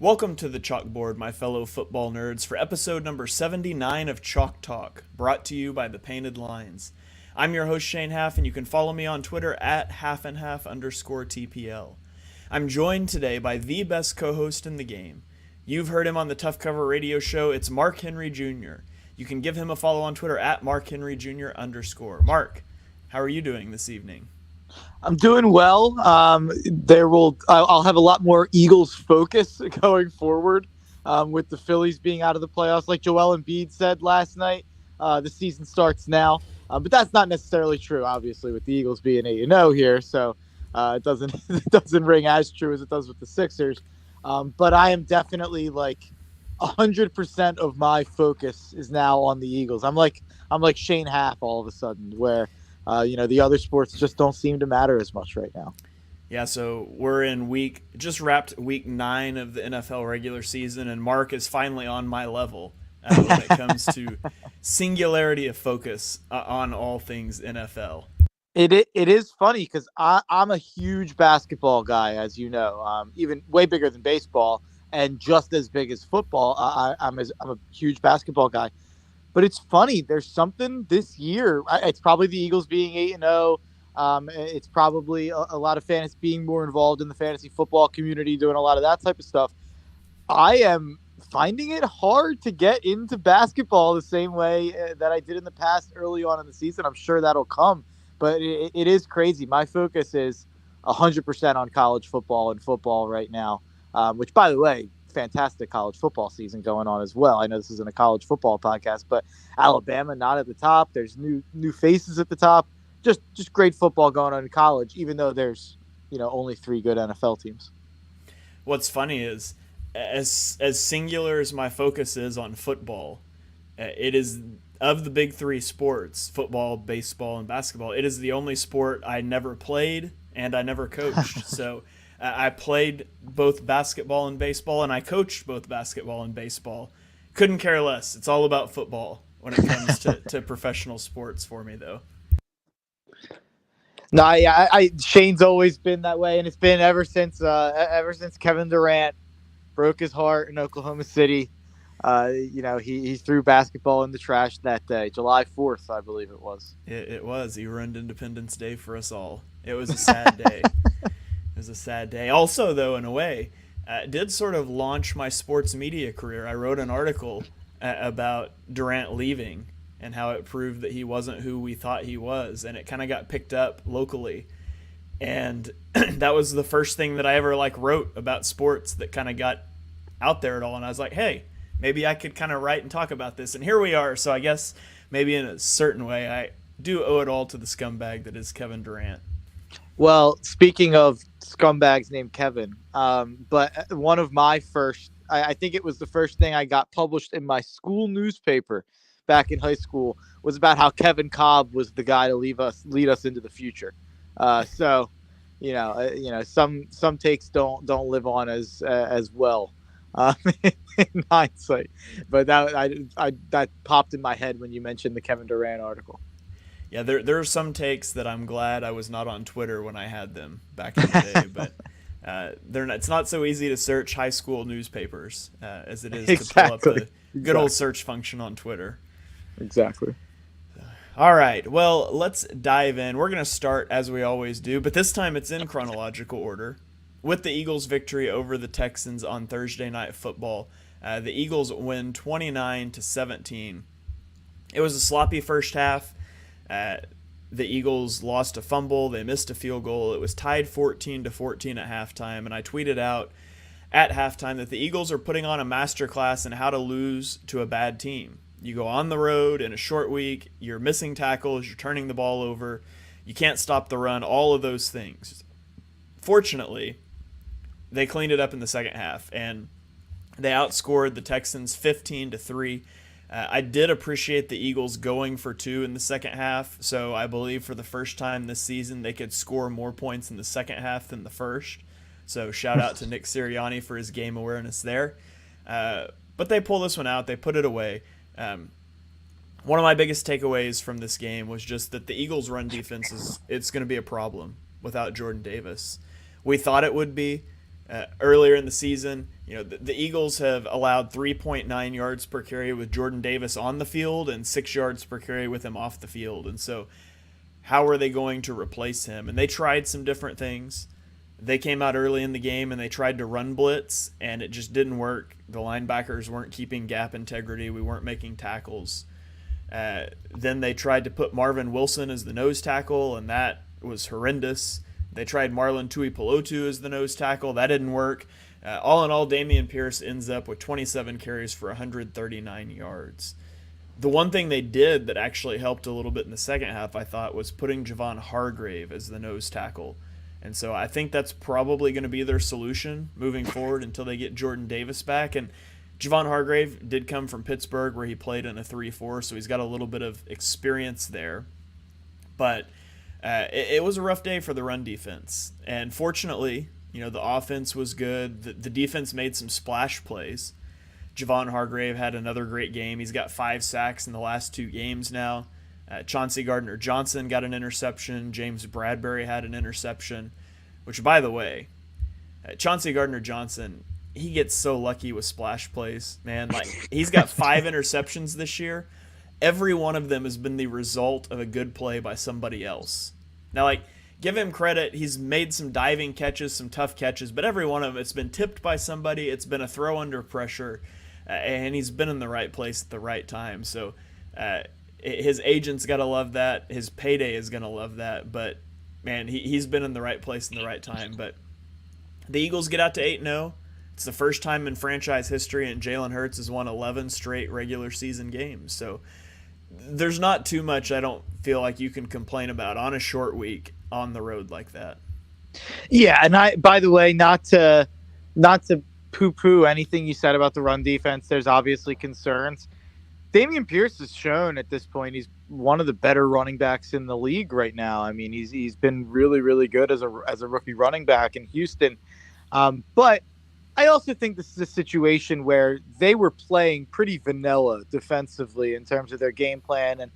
Welcome to the chalkboard, my fellow football nerds, for episode number 79 of Chalk Talk, brought to you by the Painted Lines. I'm your host, Shane Half, and you can follow me on Twitter at halfandhalf_TPL. I'm joined today by the best co-host in the game. You've heard him on the Tough Cover radio show. It's Mark Henry Jr. You can give him a follow on Twitter at MarkHenryJr_. Mark, how are you doing this evening? I'm doing well. I'll have a lot more Eagles focus going forward with the Phillies being out of the playoffs. Like Joel Embiid said last night, the season starts now. But that's not necessarily true, obviously, with the Eagles being 8-0 here. So it doesn't ring as true as it does with the Sixers. But I am definitely 100% of my focus is now on the Eagles. I'm like Shane Half all of a sudden, where the other sports just don't seem to matter as much right now. Yeah, so we're just wrapped week 9 of the NFL regular season, and Mark is finally on my level when it comes to singularity of focus on all things NFL. It is funny because I'm a huge basketball guy, as you know, even way bigger than baseball and just as big as football. I'm a huge basketball guy. But it's funny. There's something this year. It's probably the Eagles being 8-0. It's probably a lot of fans being more involved in the fantasy football community, doing a lot of that type of stuff. I am finding it hard to get into basketball the same way that I did in the past early on in the season. I'm sure that'll come, but it is crazy. My focus is 100% on college football and football right now, which, by the way, fantastic college football season going on as well. I know this isn't a college football podcast, but Alabama not at the top. There's new faces at the top. Just great football going on in college, even though there's only 3 good NFL teams. What's funny is as singular as my focus is on football, it is of the big 3 sports, football, baseball, and basketball, it is the only sport I never played and I never coached. So I played both basketball and baseball, and I coached both basketball and baseball. Couldn't care less. It's all about football when it comes to professional sports for me, though. No, yeah, Shane's always been that way, and it's been ever since Kevin Durant broke his heart in Oklahoma City. He threw basketball in the trash that day, July 4th, I believe it was. It was. He ruined Independence Day for us all. It was a sad day. It was a sad day. Also, though, in a way, it did sort of launch my sports media career. I wrote an article about Durant leaving and how it proved that he wasn't who we thought he was, and it kind of got picked up locally. And that was the first thing that I ever wrote about sports that kind of got out there at all. And I was like, hey, maybe I could kind of write and talk about this. And here we are. So I guess maybe in a certain way, I do owe it all to the scumbag that is Kevin Durant. Well, speaking of scumbags named Kevin, but one of my first, I think it was the first thing I got published in my school newspaper back in high school, was about how Kevin Cobb was the guy to lead us into the future. So, some takes don't live on as well in hindsight. But that popped in my head when you mentioned the Kevin Durant article. Yeah, there are some takes that I'm glad I was not on Twitter when I had them back in the day, but it's not so easy to search high school newspapers as it is to pull up the good old search function on Twitter. Exactly. All right, well, let's dive in. We're going to start as we always do, but this time it's in chronological order. With the Eagles' victory over the Texans on Thursday Night Football, the Eagles win 29-17. It was a sloppy first half. The Eagles lost a fumble. They missed a field goal. It was tied 14-14 at halftime, and I tweeted out at halftime that the Eagles are putting on a masterclass in how to lose to a bad team. You go on the road in a short week, you're missing tackles, you're turning the ball over, you can't stop the run, all of those things. Fortunately, they cleaned it up in the second half, and they outscored the Texans 15-3. I did appreciate the Eagles going for 2 in the second half, so I believe for the first time this season they could score more points in the second half than the first. So shout out to Nick Sirianni for his game awareness there. But they pull this one out. They put it away. One of my biggest takeaways from this game was just that the Eagles' run defense it's going to be a problem without Jordan Davis. We thought it would be. Earlier in the season, the Eagles have allowed 3.9 yards per carry with Jordan Davis on the field and 6 yards per carry with him off the field. And so, how are they going to replace him? And they tried some different things. They came out early in the game and they tried to run blitz, and it just didn't work. The linebackers weren't keeping gap integrity. We weren't making tackles. Then they tried to put Marvin Wilson as the nose tackle, and that was horrendous. They tried Marlon Tuipulotu as the nose tackle. That didn't work. All in all, Dameon Pierce ends up with 27 carries for 139 yards. The one thing they did that actually helped a little bit in the second half, I thought, was putting Javon Hargrave as the nose tackle. And so I think that's probably going to be their solution moving forward until they get Jordan Davis back. And Javon Hargrave did come from Pittsburgh, where he played in a 3-4, so he's got a little bit of experience there. But it was a rough day for the run defense. And fortunately, the offense was good. The defense made some splash plays. Javon Hargrave had another great game. He's got 5 sacks in the last 2 games now. Chauncey Gardner-Johnson got an interception. James Bradbury had an interception, which, by the way, Chauncey Gardner-Johnson, he gets so lucky with splash plays, man. Like, he's got 5 interceptions this year. Every one of them has been the result of a good play by somebody else. Now, give him credit. He's made some diving catches, some tough catches, but every one of them, it's been tipped by somebody. It's been a throw under pressure, and he's been in the right place at the right time. So his agent's got to love that. His payday is going to love that. But, man, he's been in the right place in the right time. But the Eagles get out to 8-0. It's the first time in franchise history, and Jalen Hurts has won 11 straight regular season games. So there's not too much I don't feel like you can complain about on a short week on the road like that. Yeah, and by the way, not to poo-poo anything you said about the run defense, there's obviously concerns. Dameon Pierce has shown at this point he's one of the better running backs in the league right now. I mean, he's been really, really good as a rookie running back in Houston. But I also think this is a situation where they were playing pretty vanilla defensively in terms of their game plan and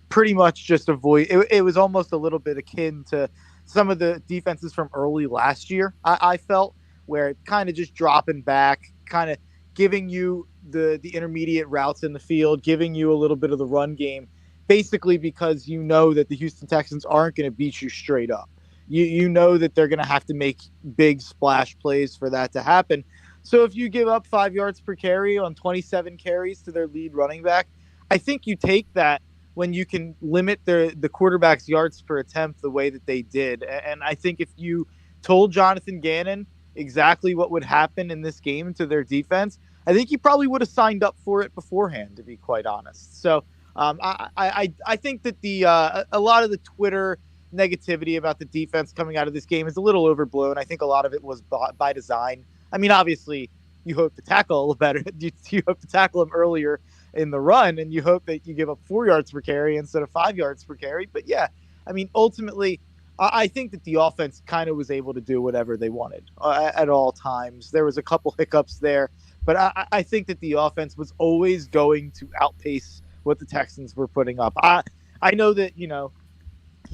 pretty much just avoid. It was almost a little bit akin to some of the defenses from early last year, I felt, where it kind of just dropping back, kind of giving you the intermediate routes in the field, giving you a little bit of the run game, basically because you know that the Houston Texans aren't going to beat you straight up. You know that they're going to have to make big splash plays for that to happen. So if you give up 5 yards per carry on 27 carries to their lead running back, I think you take that when you can limit the quarterback's yards per attempt the way that they did. And I think if you told Jonathan Gannon exactly what would happen in this game to their defense, I think he probably would have signed up for it beforehand, to be quite honest. So I think that a lot of the Twitter negativity about the defense coming out of this game is a little overblown. I think a lot of it was by design. I mean, obviously, you hope to tackle a little better. You hope to tackle him earlier in the run, and you hope that you give up 4 yards per carry instead of 5 yards per carry. But yeah, I mean, ultimately, I think that the offense kind of was able to do whatever they wanted at all times. There was a couple hiccups there, but I think that the offense was always going to outpace what the Texans were putting up. I know that,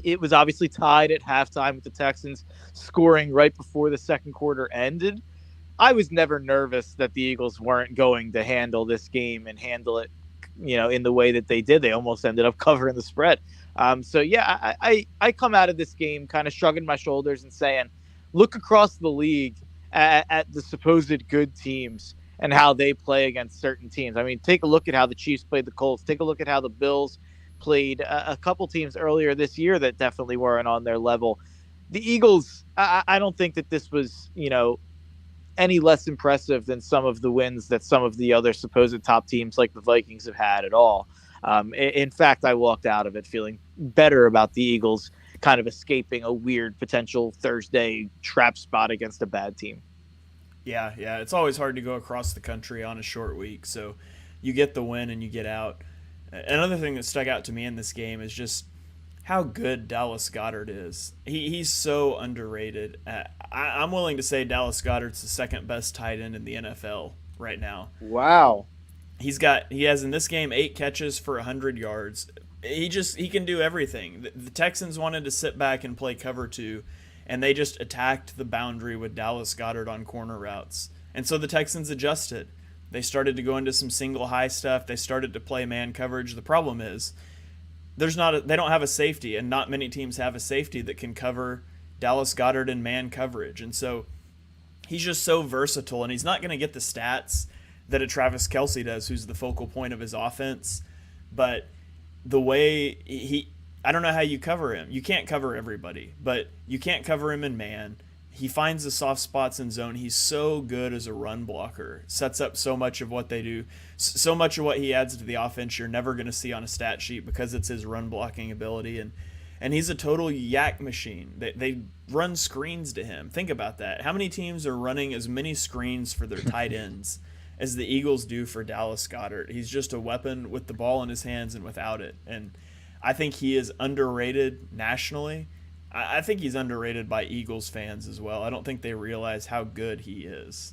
it was obviously tied at halftime with the Texans scoring right before the second quarter ended. I was never nervous that the Eagles weren't going to handle this game and handle it, in the way that they did. They almost ended up covering the spread. So yeah, I come out of this game kind of shrugging my shoulders and saying, look across the league at the supposed good teams and how they play against certain teams. I mean, take a look at how the Chiefs played the Colts. Take a look at how the Bills played a couple teams earlier this year that definitely weren't on their level. The Eagles, I don't think that this was, any less impressive than some of the wins that some of the other supposed top teams like the Vikings have had at all. In fact, I walked out of it feeling better about the Eagles kind of escaping a weird potential Thursday trap spot against a bad team. Yeah, it's always hard to go across the country on a short week, so you get the win and you get out. Another thing that stuck out to me in this game is just how good Dallas Goedert is. He's so underrated. I'm willing to say Dallas Goedert's the second best tight end in the NFL right now. Wow. He has in this game 8 catches for 100 yards. He can do everything. The Texans wanted to sit back and play cover 2, and they just attacked the boundary with Dallas Goedert on corner routes. And so the Texans adjusted. They started to go into some single high stuff. They started to play man coverage. The problem is they don't have a safety, and not many teams have a safety that can cover Dallas Goedert in man coverage. And so he's just so versatile, and he's not going to get the stats that a Travis Kelce does, who's the focal point of his offense. But the way I don't know how you cover him. You can't cover everybody, but you can't cover him in man. He finds the soft spots in zone. He's so good as a run blocker. Sets up so much of what they do. So much of what he adds to the offense you're never going to see on a stat sheet because it's his run blocking ability. And he's a total yak machine. They run screens to him. Think about that. How many teams are running as many screens for their tight ends as the Eagles do for Dallas Goedert? He's just a weapon with the ball in his hands and without it. And I think he is underrated nationally. I think he's underrated by Eagles fans as well. I don't think they realize how good he is.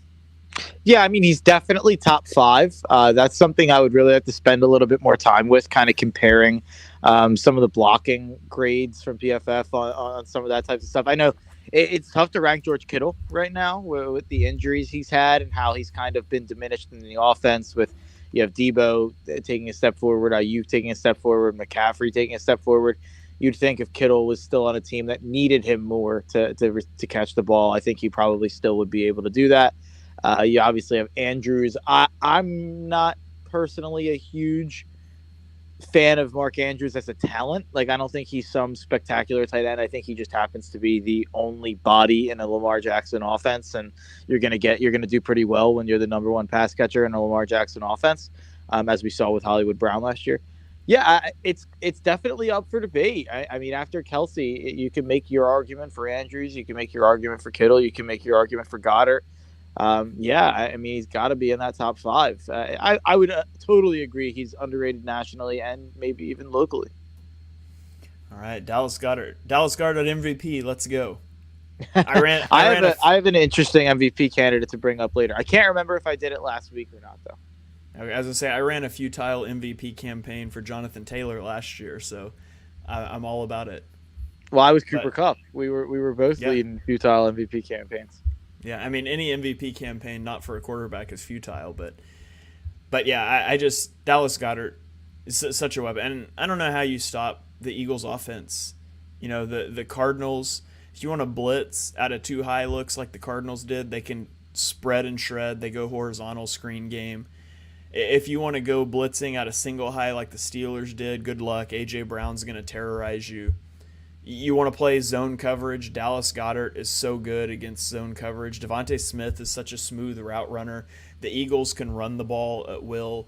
Yeah, I mean, he's definitely top 5. That's something I would really have to spend a little bit more time with, kind of comparing some of the blocking grades from PFF on some of that type of stuff. I know it's tough to rank George Kittle right now with the injuries he's had and how he's kind of been diminished in the offense with, you have Debo taking a step forward, Ayuk taking a step forward, McCaffrey taking a step forward. You'd think if Kittle was still on a team that needed him more to catch the ball, I think he probably still would be able to do that. You obviously have Andrews. I'm not personally a huge fan of Mark Andrews as a talent. Like, I don't think he's some spectacular tight end. I think he just happens to be the only body in a Lamar Jackson offense, and you're gonna do pretty well when you're the number 1 pass catcher in a Lamar Jackson offense, as we saw with Hollywood Brown last year. Yeah, it's definitely up for debate. I mean, after Kelce, you can make your argument for Andrews, you can make your argument for Kittle, you can make your argument for Goddard. I mean, he's got to be in that top 5. I would totally agree. He's underrated nationally and maybe even locally. All right, Dallas Goedert MVP. Let's go. I have an interesting MVP candidate to bring up later. I can't remember if I did it last week or not, though. As I say, I ran a futile MVP campaign for Jonathan Taylor last year, so I'm all about it. Well, I was Cooper Kupp. We were both leading futile MVP campaigns. Yeah, I mean, any MVP campaign not for a quarterback is futile, but yeah, I just Dallas Goedert is such a weapon, and I don't know how you stop the Eagles' offense. You know, the Cardinals. If you want to blitz out of 2 high looks like the Cardinals did, they can spread and shred. They go horizontal screen game. If you want to go blitzing out of single high like the Steelers did, good luck. A.J. Brown's going to terrorize you. You want to play zone coverage. Dallas Goedert is so good against zone coverage. Devontae Smith is such a smooth route runner. The Eagles can run the ball at will.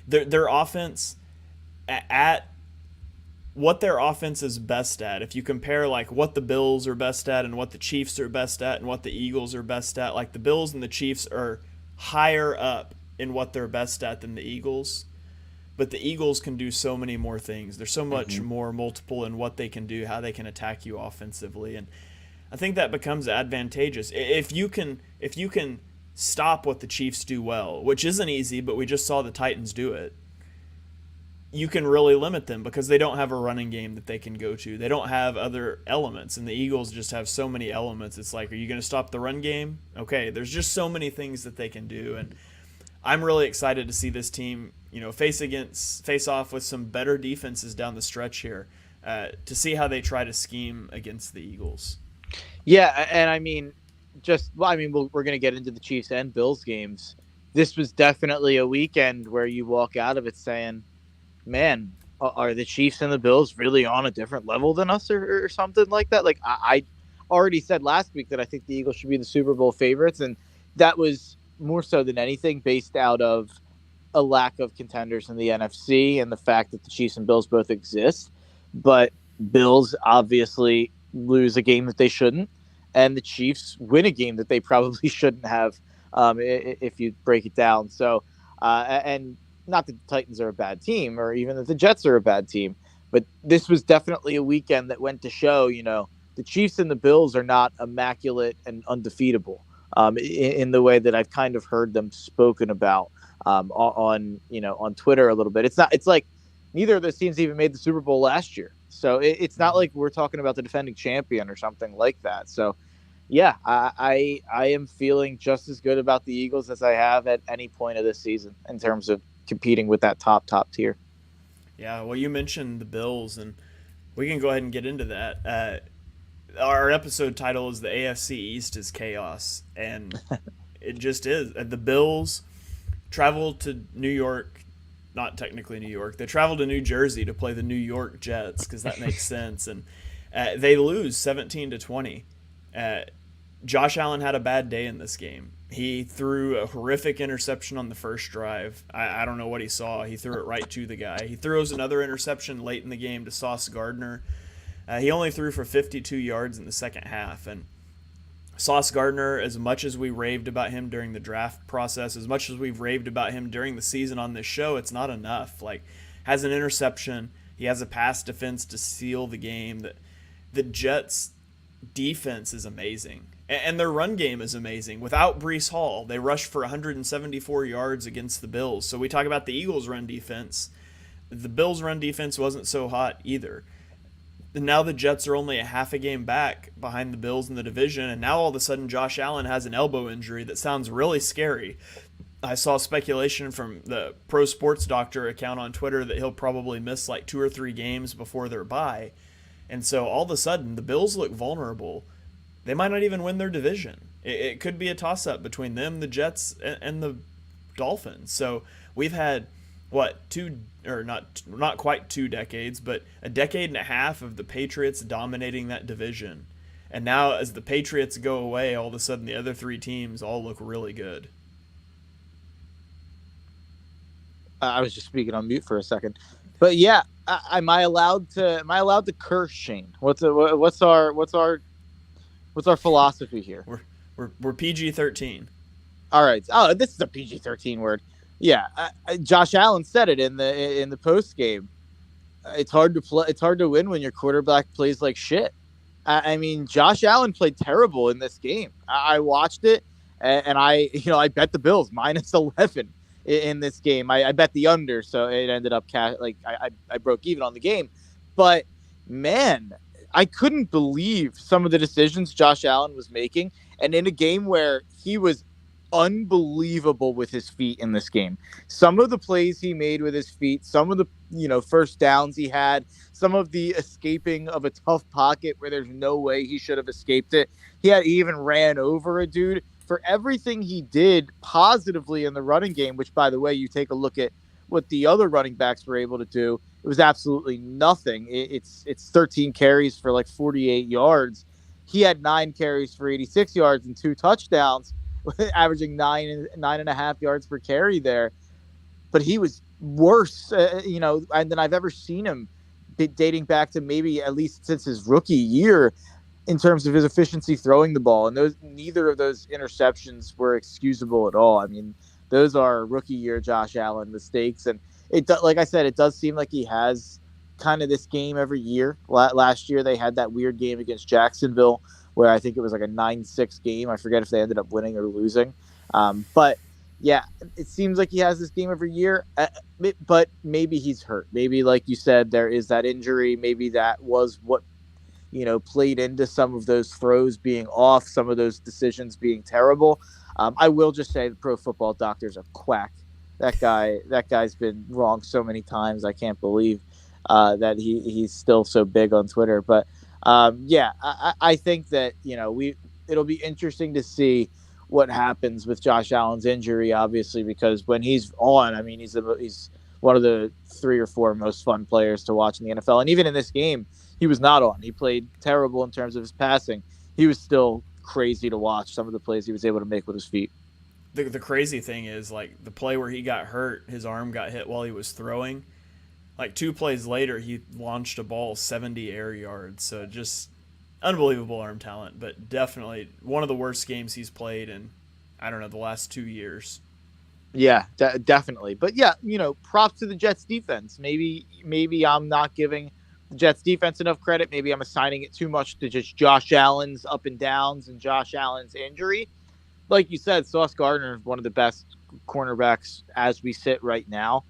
Their offense, at what their offense is best at, if you compare like what the Bills are best at and what the Chiefs are best at and what the Eagles are best at, like the Bills and the Chiefs are higher up in what they're best at than the Eagles. But the Eagles can do so many more things. There's so much more multiple in what they can do, how they can attack you offensively, and I think that becomes advantageous if you can stop what the Chiefs do well, which isn't easy, but we just saw the Titans do it. You can really limit them because they don't have a running game that they can go to. They don't have other elements, and the Eagles just have so many elements. It's like, are you going to stop the run game? Okay, there's just so many things that they can do, and I'm really excited to see this team, you know, face off with some better defenses down the stretch here, to see how they try to scheme against the Eagles. Yeah, and I mean, we're going to get into the Chiefs and Bills games. This was definitely a weekend where you walk out of it saying, man, are the Chiefs and the Bills really on a different level than us or something like that? Like, I already said last week that I think the Eagles should be the Super Bowl favorites, and that was more so than anything based out of a lack of contenders in the NFC and the fact that the Chiefs and Bills both exist. But Bills obviously lose a game that they shouldn't, and the Chiefs win a game that they probably shouldn't have, if you break it down. So, and not that the Titans are a bad team or even that the Jets are a bad team, but this was definitely a weekend that went to show, you know, the Chiefs and the Bills are not immaculate and undefeatable. In the way that I've kind of heard them spoken about on Twitter a little bit. It's like neither of those teams even made the Super Bowl last year. So it's not like we're talking about the defending champion or something like that. So yeah, I am feeling just as good about the Eagles as I have at any point of this season in terms of competing with that top tier. Yeah, well, you mentioned the Bills, and we can go ahead and get into that. Our episode title is the AFC East is chaos, and it just is. The Bills traveled to New York, not technically New York. They traveled to New Jersey to play the New York Jets because that makes sense, and they lose 17-20. Josh Allen had a bad day in this game. He threw a horrific interception on the first drive. I don't know what he saw. He threw it right to the guy. He throws another interception late in the game to Sauce Gardner. He only threw for 52 yards in the second half. And Sauce Gardner, as much as we raved about him during the draft process, as much as we've raved about him during the season on this show, it's not enough. Like, has an interception. He has a pass defense to seal the game. The Jets' defense is amazing. And their run game is amazing. Without Breece Hall, they rushed for 174 yards against the Bills. So we talk about the Eagles' run defense. The Bills' run defense wasn't so hot either. And now the Jets are only a half a game back behind the Bills in the division. And now all of a sudden Josh Allen has an elbow injury that sounds really scary. I saw speculation from the Pro Sports Doctor account on Twitter that he'll probably miss like 2 or 3 games before their bye. And so all of a sudden the Bills look vulnerable. They might not even win their division. It could be a toss-up between them, the Jets, and the Dolphins. So we've had, not quite 2 decades, but a decade and a half of the Patriots dominating that division. And now as the Patriots go away, all of a sudden the other 3 teams all look really good. I was just speaking on mute for a second, but yeah, am I allowed to curse, Shane? What's our philosophy here? We're PG-13. All right. Oh, this is a PG-13 word. Yeah, Josh Allen said it in the post game. It's hard to play. It's hard to win when your quarterback plays like shit. I mean, Josh Allen played terrible in this game. I watched it, and I bet the Bills -11 in this game. I bet the under, so it ended up I broke even on the game. But man, I couldn't believe some of the decisions Josh Allen was making, and in a game where he was unbelievable with his feet in this game. Some of the plays he made with his feet, some of the first downs he had, some of the escaping of a tough pocket where there's no way he should have escaped it. He even ran over a dude. For everything he did positively in the running game, which, by the way, you take a look at what the other running backs were able to do, it was absolutely nothing. It's 13 carries for like 48 yards. He had 9 carries for 86 yards and 2 touchdowns, averaging 9.5 yards per carry there. But he was worse, than I've ever seen him, dating back to maybe at least since his rookie year, in terms of his efficiency throwing the ball. And neither of those interceptions were excusable at all. I mean, those are rookie year Josh Allen mistakes. And like I said, it does seem like he has kind of this game every year. Last year, they had that weird game against Jacksonville where I think it was like a 9-6 game. I forget if they ended up winning or losing. But yeah, it seems like he has this game every year, but maybe he's hurt. Maybe, like you said, there is that injury. Maybe that was what played into some of those throws being off, some of those decisions being terrible. I will just say the Pro Football Doctor's a quack. That guy's been wrong so many times. I can't believe that he's still so big on Twitter. But I think that it'll be interesting to see what happens with Josh Allen's injury, obviously, because when he's on, I mean, he's one of the 3 or 4 most fun players to watch in the NFL. And even in this game, he was not on. He played terrible in terms of his passing. He was still crazy to watch, some of the plays he was able to make with his feet. The crazy thing is, like, the play where he got hurt, his arm got hit while he was throwing. Like, 2 plays later, he launched a ball 70 air yards. So just unbelievable arm talent, but definitely one of the worst games he's played in, I don't know, the last 2 years. Yeah, definitely. But yeah, props to the Jets defense. Maybe I'm not giving the Jets defense enough credit. Maybe I'm assigning it too much to just Josh Allen's up and downs and Josh Allen's injury. Like you said, Sauce Gardner is one of the best cornerbacks as we sit right now.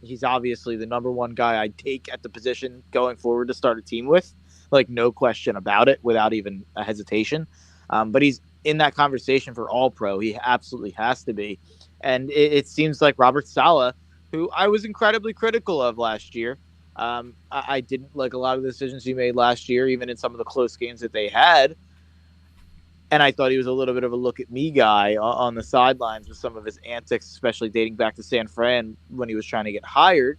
He's obviously the number one guy I'd take at the position going forward to start a team with, like no question about it, without even a hesitation. But he's in that conversation for All Pro. He absolutely has to be. And it seems like Robert Saleh, who I was incredibly critical of last year. I didn't like a lot of the decisions he made last year, even in some of the close games that they had. And I thought he was a little bit of a look at me guy on the sidelines with some of his antics, especially dating back to San Fran when he was trying to get hired.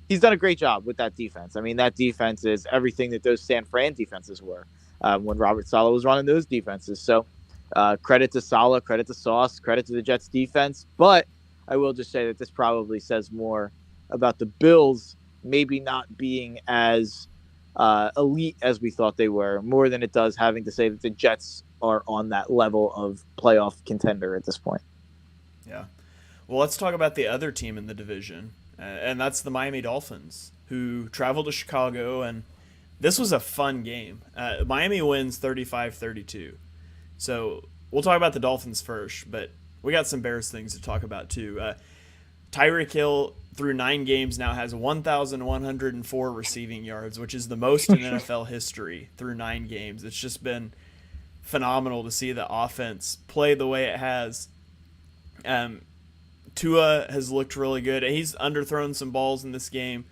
He's done a great job with that defense. I mean, that defense is everything that those San Fran defenses were when Robert Saleh was running those defenses. So credit to Saleh, credit to Sauce, credit to the Jets defense. But I will just say that this probably says more about the Bills maybe not being as elite as we thought they were, more than it does having to say that the Jets are on that level of playoff contender at this point. Yeah. Well, let's talk about the other team in the division, and that's the Miami Dolphins, who traveled to Chicago, and this was a fun game. Miami wins 35-32. So we'll talk about the Dolphins first, but we got some Bears things to talk about too. Tyreek Hill, through 9 games now, has 1,104 receiving yards, which is the most in NFL history through 9 games. It's just been phenomenal to see the offense play the way it has. Tua has looked really good. He's underthrown some balls in this game.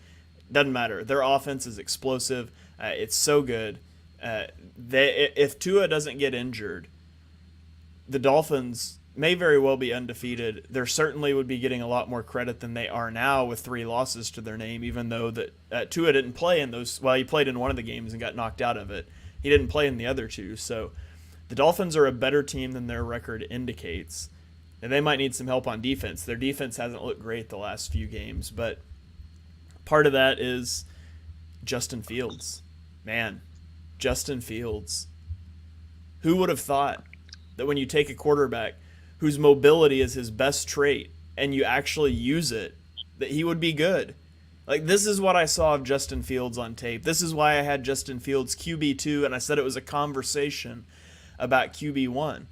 Doesn't matter. Their offense is explosive. It's so good. If Tua doesn't get injured, the Dolphins may very well be undefeated. There certainly would be getting a lot more credit than they are now with 3 losses to their name, even though that Tua didn't play in those. Well, he played in one of the games and got knocked out of it. He didn't play in the other 2. So the Dolphins are a better team than their record indicates, and they might need some help on defense. Their defense hasn't looked great the last few games, but part of that is Justin Fields. Man, Justin Fields. Who would have thought that when you take a quarterback whose mobility is his best trait and you actually use it, that he would be good? Like, this is what I saw of Justin Fields on tape. This is why I had Justin Fields QB2, and I said it was a conversation about QB1.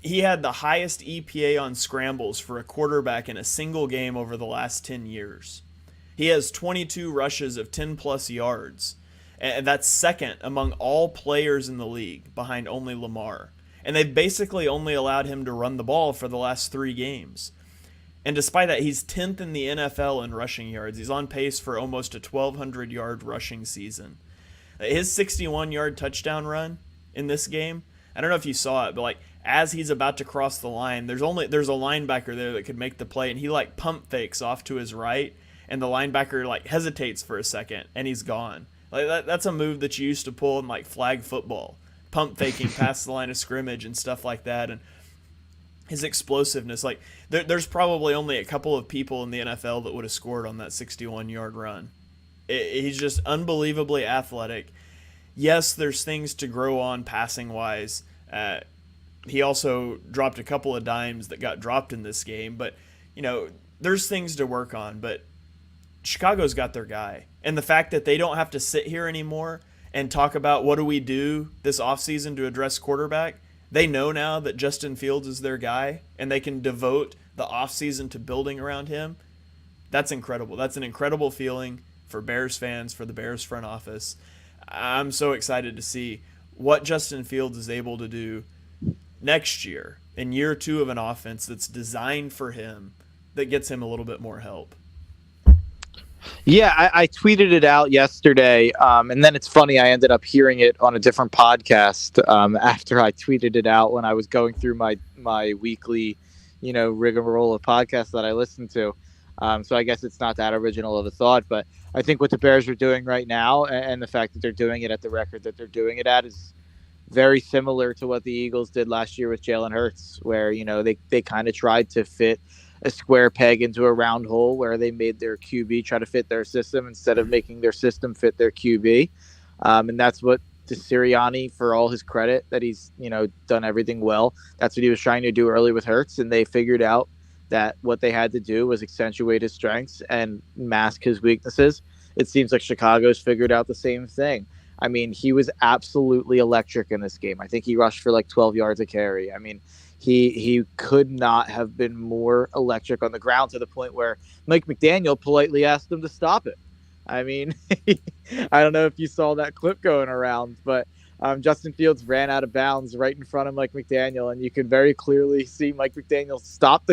He had the highest EPA on scrambles for a quarterback in a single game over the last 10 years. He has 22 rushes of 10-plus yards, and that's second among all players in the league, behind only Lamar. And they've basically only allowed him to run the ball for the last 3 games. And despite that, he's 10th in the NFL in rushing yards. He's on pace for almost a 1,200-yard rushing season. His 61-yard touchdown run in this game, I don't know if you saw it, but like as he's about to cross the line, there's a linebacker there that could make the play, and he like pump fakes off to his right, and the linebacker like hesitates for a second, and he's gone. Like that's a move that you used to pull in like flag football, pump faking past the line of scrimmage and stuff like that. And his explosiveness, like there's probably only a couple of people in the NFL that would have scored on that 61-yard run. He's just unbelievably athletic. Yes, there's things to grow on passing wise. He also dropped a couple of dimes that got dropped in this game, but there's things to work on. But Chicago's got their guy, and the fact that they don't have to sit here anymore and talk about what do we do this offseason to address quarterback. They know now that Justin Fields is their guy, and they can devote the offseason to building around him. That's incredible. That's an incredible feeling for Bears fans, for the Bears front office. I'm so excited to see what Justin Fields is able to do next year, in year 2 of an offense that's designed for him, that gets him a little bit more help. Yeah, I tweeted it out yesterday, and then it's funny, I ended up hearing it on a different podcast after I tweeted it out when I was going through my weekly, rigmarole of podcasts that I listen to. So I guess it's not that original of a thought, but I think what the Bears are doing right now, and the fact that they're doing it at the record that they're doing it at, is very similar to what the Eagles did last year with Jalen Hurts, where they kind of tried to fit a square peg into a round hole, where they made their QB try to fit their system instead of making their system fit their QB. And that's what Sirianni, for all his credit that he's done everything well, that's what he was trying to do early with Hurts, and they figured out that what they had to do was accentuate his strengths and mask his weaknesses. It seems like Chicago's figured out the same thing. I mean, he was absolutely electric in this game. I think he rushed for like 12 yards a carry. I mean, He could not have been more electric on the ground, to the point where Mike McDaniel politely asked him to stop it. I mean, I don't know if you saw that clip going around, but Justin Fields ran out of bounds right in front of Mike McDaniel, and you could very clearly see Mike McDaniel stop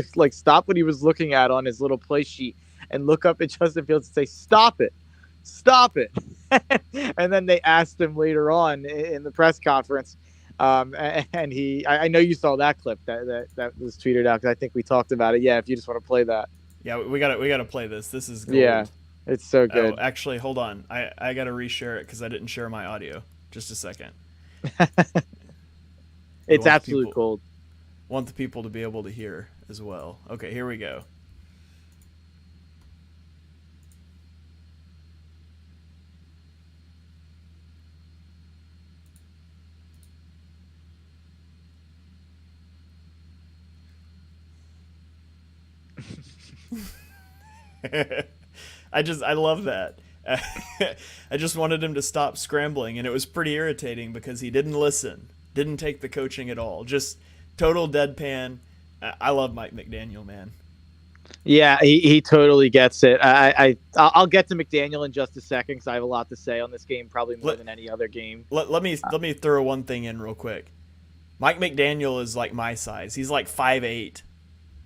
what he was looking at on his little play sheet and look up at Justin Fields and say, "Stop it, stop it." And then they asked him later on in the press conference, and I know you saw that clip that was tweeted out, because I think we talked about it. Yeah, if you just want to play that. Yeah, we gotta play this. This is gold. Yeah, it's so Oh, good. actually, hold on. I gotta reshare it because I didn't share my audio. Just a second. We It's want the absolute people gold. want the people to be able to hear as well. Okay, here we go. I love that. I just wanted him to stop scrambling, and it was pretty irritating because he didn't listen, didn't take the coaching at all, just total deadpan. I love Mike McDaniel, man. Yeah, he totally gets it. I'll get to McDaniel in just a second, because I have a lot to say on this game, probably more Let, than any other game. let me throw one thing in real quick. Mike McDaniel is like my size. He's like 5'8".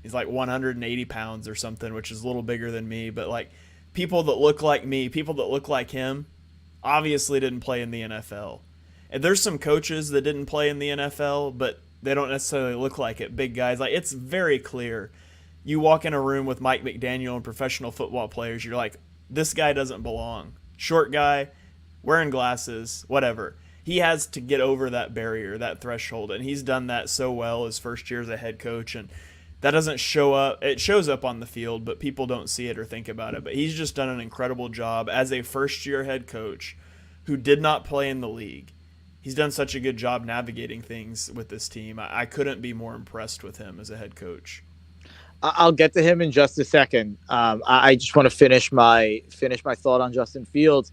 He's like 180 pounds or something, which is a little bigger than me. But like people that look like me, people that look like him, obviously didn't play in the NFL. And there's some coaches that didn't play in the NFL, but they don't necessarily look like it. Big guys, like it's very clear. You walk in a room with Mike McDaniel and professional football players, you're like, this guy doesn't belong. Short guy, wearing glasses, whatever. He has to get over that barrier, that threshold, and he's done that so well his first year as a head coach. And that doesn't show up. It shows up on the field, but people don't see it or think about it. But he's just done an incredible job as a first-year head coach who did not play in the league. He's done such a good job navigating things with this team. I couldn't be more impressed with him as a head coach. I'll get to him in just a second. I just want to finish my thought on Justin Fields.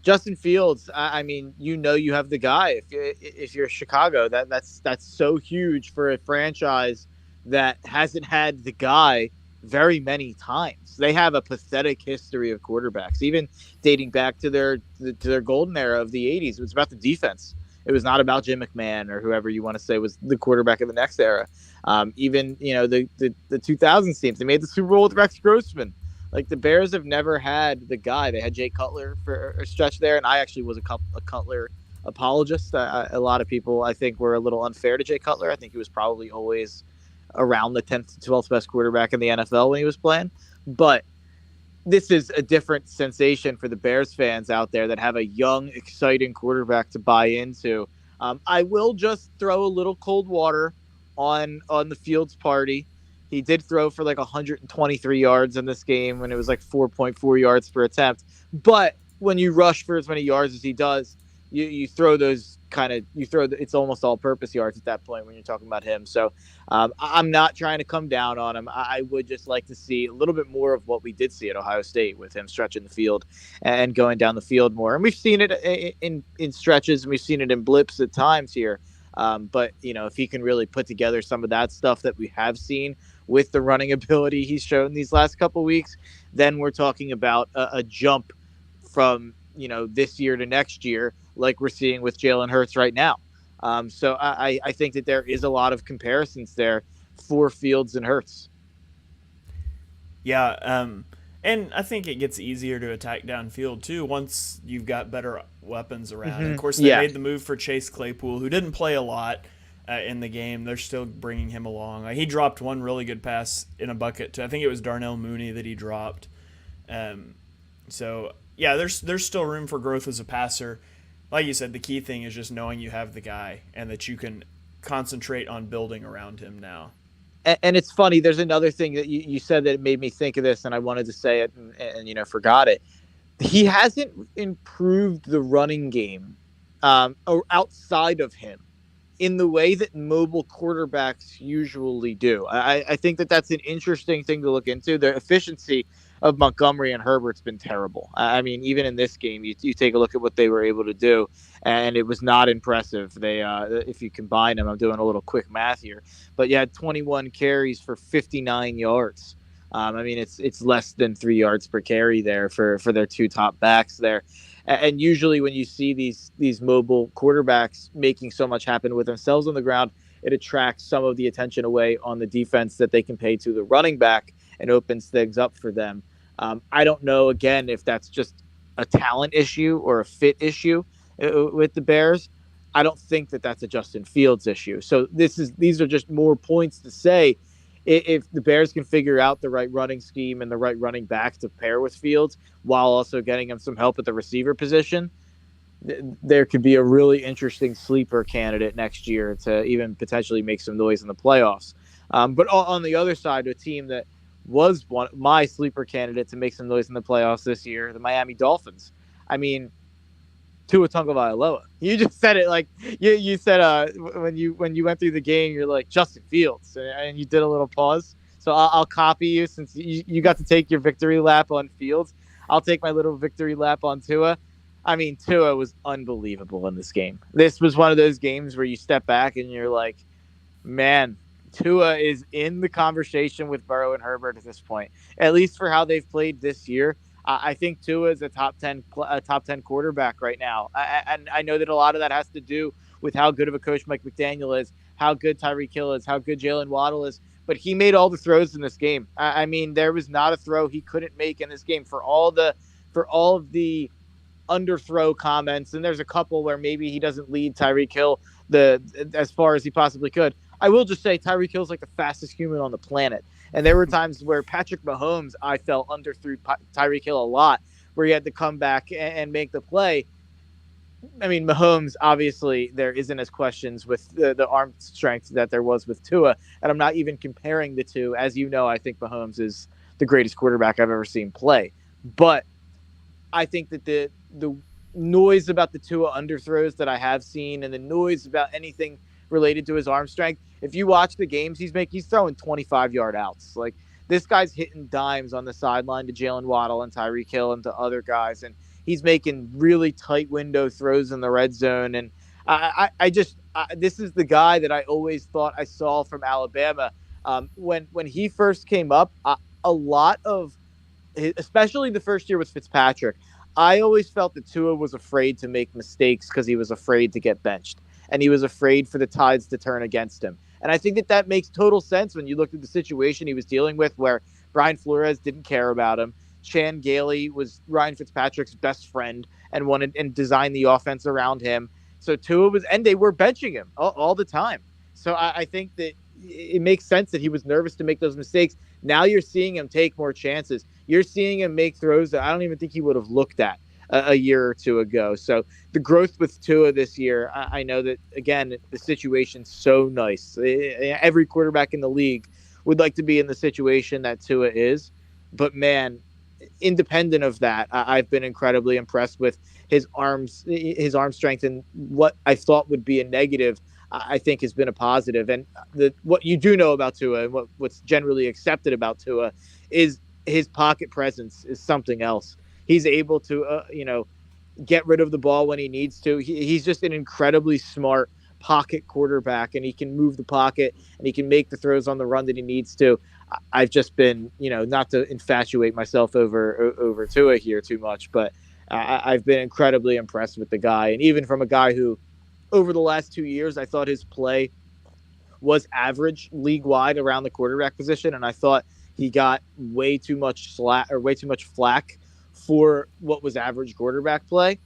Justin Fields, I mean, you have the guy. If you're Chicago, that's so huge for a franchise that hasn't had the guy very many times. They have a pathetic history of quarterbacks, even dating back to their golden era of the '80s. It was about the defense. It was not about Jim McMahon or whoever you want to say was the quarterback of the next era. Even the 2000s teams, they made the Super Bowl with Rex Grossman. Like, the Bears have never had the guy. They had Jay Cutler for a stretch there, and I actually was a Cutler apologist. A lot of people, I think, were a little unfair to Jay Cutler. I think he was probably always around the 10th to 12th best quarterback in the NFL when he was playing. But this is a different sensation for the Bears fans out there that have a young, exciting quarterback to buy into. I will just throw a little cold water on the Fields party. He did throw for like 123 yards in this game when it was like 4.4 yards per attempt. But when you rush for as many yards as he does, you throw those it's almost all purpose yards at that point when you're talking about him. So I'm not trying to come down on him. I would just like to see a little bit more of what we did see at Ohio State with him stretching the field and going down the field more. And we've seen it in stretches, and we've seen it in blips at times here. But if he can really put together some of that stuff that we have seen with the running ability he's shown these last couple of weeks, then we're talking about a jump from this year to next year, like we're seeing with Jalen Hurts right now. So I think that there is a lot of comparisons there for Fields and Hurts. Yeah, and I think it gets easier to attack downfield too once you've got better weapons around. Mm-hmm. Of course, they made the move for Chase Claypool, who didn't play a lot in the game. They're still bringing him along. He dropped one really good pass in a bucket to, I think it was Darnell Mooney that he dropped. So yeah, there's still room for growth as a passer. Like you said, the key thing is just knowing you have the guy and that you can concentrate on building around him now. And it's funny. There's another thing that you said that made me think of this, and I wanted to say it and forgot it. He hasn't improved the running game or outside of him in the way that mobile quarterbacks usually do. I think that that's an interesting thing to look into. Their efficiency of Montgomery and Herbert's been terrible. I mean, even in this game, you take a look at what they were able to do, and it was not impressive. If you combine them, I'm doing a little quick math here, but you had 21 carries for 59 yards. I mean, it's less than 3 yards per carry there for their two top backs there. And usually, when you see these mobile quarterbacks making so much happen with themselves on the ground, it attracts some of the attention away on the defense that they can pay to the running back and opens things up for them. I don't know, again, if that's just a talent issue or a fit issue with the Bears. I don't think that that's a Justin Fields issue. So these are just more points to say if the Bears can figure out the right running scheme and the right running back to pair with Fields while also getting him some help at the receiver position, there could be a really interesting sleeper candidate next year to even potentially make some noise in the playoffs. But on the other side, a team that was my sleeper candidate to make some noise in the playoffs this year, the Miami Dolphins. I mean, Tua Tagovailoa. You just said it like you said when you went through the game, you're like Justin Fields, and you did a little pause. So I'll copy you since you got to take your victory lap on Fields. I'll take my little victory lap on Tua. I mean, Tua was unbelievable in this game. This was one of those games where you step back and you're like, man, Tua is in the conversation with Burrow and Herbert at this point, at least for how they've played this year. I think Tua is a top 10 quarterback right now. And I know that a lot of that has to do with how good of a coach Mike McDaniel is, how good Tyreek Hill is, how good Jalen Waddle is. But he made all the throws in this game. I mean, there was not a throw he couldn't make in this game for all of the underthrow comments. And there's a couple where maybe he doesn't lead Tyreek Hill as far as he possibly could. I will just say Tyreek Hill's like the fastest human on the planet. And there were times where Patrick Mahomes, I felt, underthrew Tyreek Hill a lot, where he had to come back and make the play. I mean, Mahomes, obviously, there isn't as questions with the arm strength that there was with Tua. And I'm not even comparing the two. As you know, I think Mahomes is the greatest quarterback I've ever seen play. But I think that the noise about the Tua underthrows that I have seen and the noise about anything related to his arm strength, if you watch the games he's throwing 25-yard outs. Like, this guy's hitting dimes on the sideline to Jalen Waddle and Tyreek Hill and to other guys, and he's making really tight window throws in the red zone. And this is the guy that I always thought I saw from Alabama. When he first came up, a lot of, especially the first year with Fitzpatrick, I always felt that Tua was afraid to make mistakes because he was afraid to get benched. And he was afraid for the tides to turn against him. And I think that makes total sense when you look at the situation he was dealing with, where Brian Flores didn't care about him. Chan Gailey was Ryan Fitzpatrick's best friend and wanted and designed the offense around him. So Tua and they were benching him all the time. So I think that it makes sense that he was nervous to make those mistakes. Now you're seeing him take more chances. You're seeing him make throws that I don't even think he would have looked at a year or two ago. So the growth with Tua this year, I know that, again, the situation's so nice. Every quarterback in the league would like to be in the situation that Tua is. But, man, independent of that, I've been incredibly impressed with his arm strength, and what I thought would be a negative, I think has been a positive. And what you do know about Tua and what's generally accepted about Tua is his pocket presence is something else. He's able to, get rid of the ball when he needs to. He's just an incredibly smart pocket quarterback, and he can move the pocket and he can make the throws on the run that he needs to. I've just been, not to infatuate myself over Tua here too much, but I've been incredibly impressed with the guy. And even from a guy who, over the last 2 years, I thought his play was average league-wide around the quarterback position, and I thought he got way too much flack for what was average quarterback play.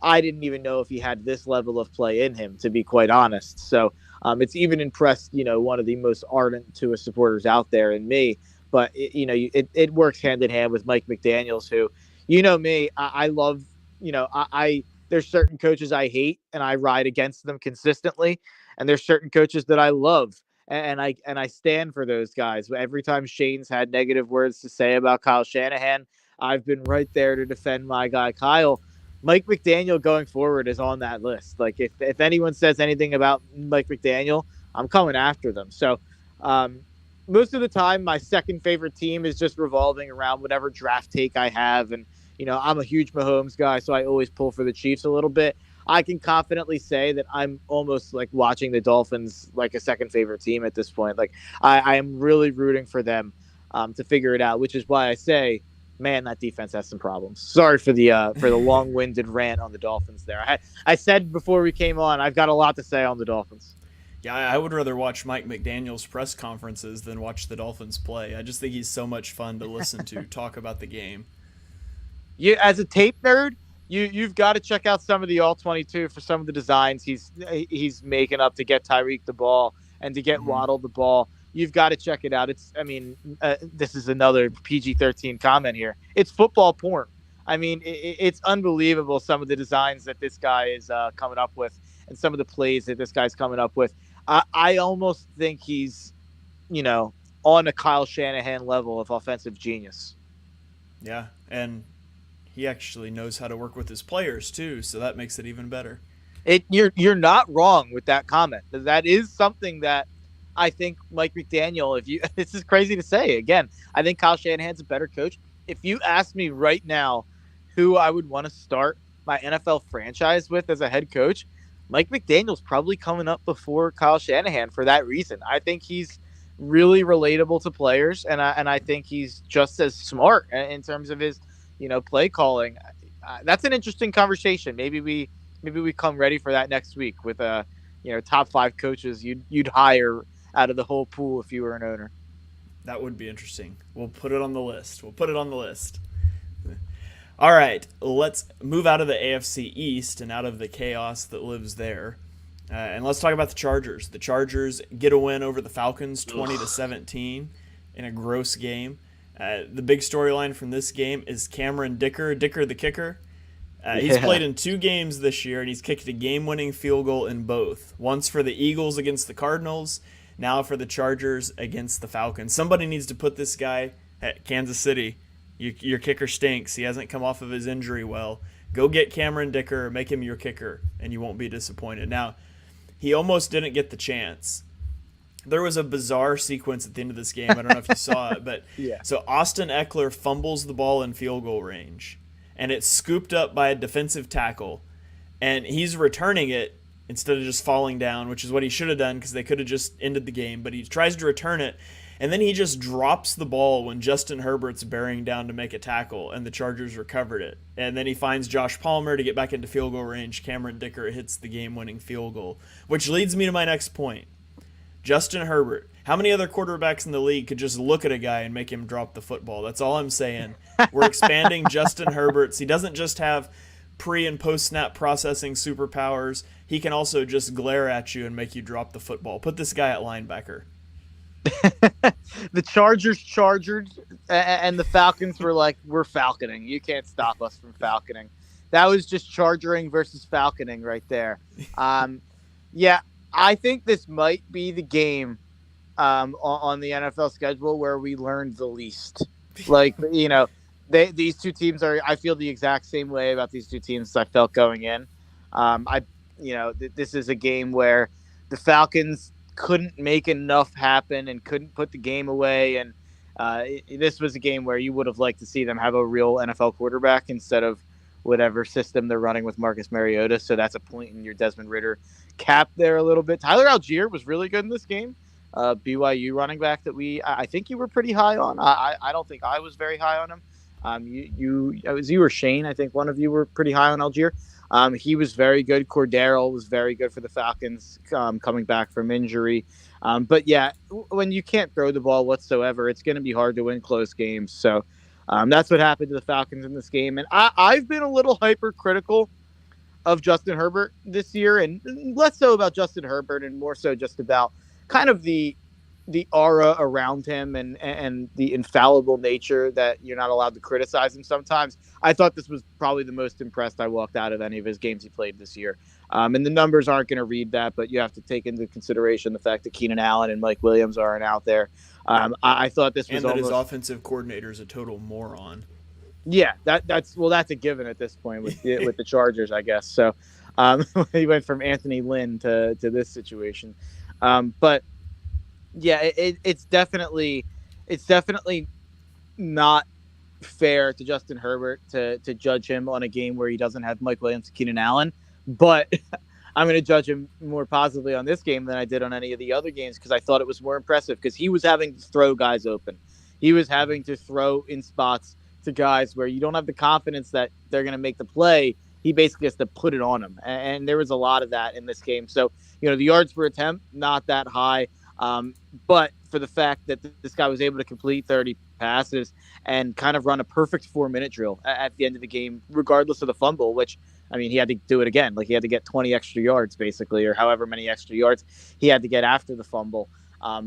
I didn't even know if he had this level of play in him, to be quite honest. So it's even impressed, one of the most ardent Tua supporters out there in me. But, it works hand in hand with Mike McDaniels, who, me, I love, there's certain coaches I hate and I ride against them consistently. And there's certain coaches that I love. And I stand for those guys. Every time Shane's had negative words to say about Kyle Shanahan, I've been right there to defend my guy, Kyle. Mike McDaniel going forward is on that list. Like, if anyone says anything about Mike McDaniel, I'm coming after them. So most of the time, my second favorite team is just revolving around whatever draft take I have. And, I'm a huge Mahomes guy, so I always pull for the Chiefs a little bit. I can confidently say that I'm almost like watching the Dolphins like a second favorite team at this point. Like, I am really rooting for them to figure it out, which is why I say, man, that defense has some problems. Sorry for the long-winded rant on the Dolphins there. I said before we came on, I've got a lot to say on the Dolphins. Yeah, I would rather watch Mike McDaniel's press conferences than watch the Dolphins play. I just think he's so much fun to listen to talk about the game. You, as a tape nerd, you've got to check out some of the all 22 for some of the designs he's making up to get Tyreek the ball and to get Waddle the ball. You've got to check it out. This is another PG-13 comment here. It's football porn. I mean, it's unbelievable some of the designs that this guy is coming up with and some of the plays that this guy's coming up with. I almost think he's, on a Kyle Shanahan level of offensive genius. Yeah, and he actually knows how to work with his players too, so that makes it even better. You're not wrong with that comment. That is something that I think Mike McDaniel, this is crazy to say again, I think Kyle Shanahan's a better coach. If you ask me right now who I would want to start my NFL franchise with as a head coach, Mike McDaniel's probably coming up before Kyle Shanahan for that reason. I think he's really relatable to players, and I think he's just as smart in terms of his, play calling. That's an interesting conversation. Maybe we come ready for that next week with top 5 coaches you'd hire out of the whole pool if you were an owner. That would be interesting. We'll put it on the list. All right, let's move out of the AFC East and out of the chaos that lives there. And let's talk about the Chargers. The Chargers get a win over the Falcons 20-17 in a gross game. The big storyline from this game is Cameron Dicker the kicker. He's played in 2 games this year, and he's kicked a game-winning field goal in both. Once for the Eagles against the Cardinals, now for the Chargers against the Falcons. Somebody needs to put this guy at Kansas City. Your kicker stinks. He hasn't come off of his injury well. Go get Cameron Dicker, make him your kicker, and you won't be disappointed. Now, he almost didn't get the chance. There was a bizarre sequence at the end of this game. I don't know if you saw it, but yeah. So Austin Eckler fumbles the ball in field goal range, and it's scooped up by a defensive tackle, and he's returning it instead of just falling down, which is what he should have done because they could have just ended the game, but he tries to return it, and then he just drops the ball when Justin Herbert's bearing down to make a tackle, and the Chargers recovered it. And then he finds Josh Palmer to get back into field goal range. Cameron Dicker hits the game-winning field goal, which leads me to my next point. Justin Herbert. How many other quarterbacks in the league could just look at a guy and make him drop the football? That's all I'm saying. We're expanding Justin Herbert's. He doesn't just have pre- and post-snap processing superpowers. He can also just glare at you and make you drop the football. Put this guy at linebacker. The Chargers chargered, and the Falcons were like, we're falconing. You can't stop us from falconing. That was just chargering versus falconing right there. Yeah, I think this might be the game on the NFL schedule where we learned the least. Like, these two teams I feel the exact same way about these two teams as I felt going in. This is a game where the Falcons couldn't make enough happen and couldn't put the game away. And this was a game where you would have liked to see them have a real NFL quarterback instead of whatever system they're running with Marcus Mariota. So that's a point in your Desmond Ridder cap there a little bit. Tyler Algier was really good in this game. BYU running back that I think you were pretty high on. I don't think I was very high on him. It was you or Shane. I think one of you were pretty high on Algier. He was very good. Cordero was very good for the Falcons coming back from injury. But yeah, when you can't throw the ball whatsoever, it's going to be hard to win close games. So that's what happened to the Falcons in this game. And I've been a little hypercritical of Justin Herbert this year, and less so about Justin Herbert and more so just about kind of the aura around him and the infallible nature that you're not allowed to criticize him sometimes. I thought this was probably the most impressed I walked out of any of his games he played this year. And the numbers aren't going to read that, but you have to take into consideration the fact that Keenan Allen and Mike Williams aren't out there. I thought this was and that his offensive coordinator is a total moron. Yeah, that's a given at this point with the Chargers, I guess. So he went from Anthony Lynn to this situation. But Yeah, it's definitely not fair to Justin Herbert to judge him on a game where he doesn't have Mike Williams and Keenan Allen, but I'm going to judge him more positively on this game than I did on any of the other games because I thought it was more impressive because he was having to throw guys open. He was having to throw in spots to guys where you don't have the confidence that they're going to make the play. He basically has to put it on them. And there was a lot of that in this game. So, the yards per attempt, not that high. Um, but for the fact that this guy was able to complete 30 passes and kind of run a perfect 4-minute drill at the end of the game, regardless of the fumble, which, I mean, he had to do it again. Like he had to get 20 extra yards, basically, or however many extra yards he had to get after the fumble.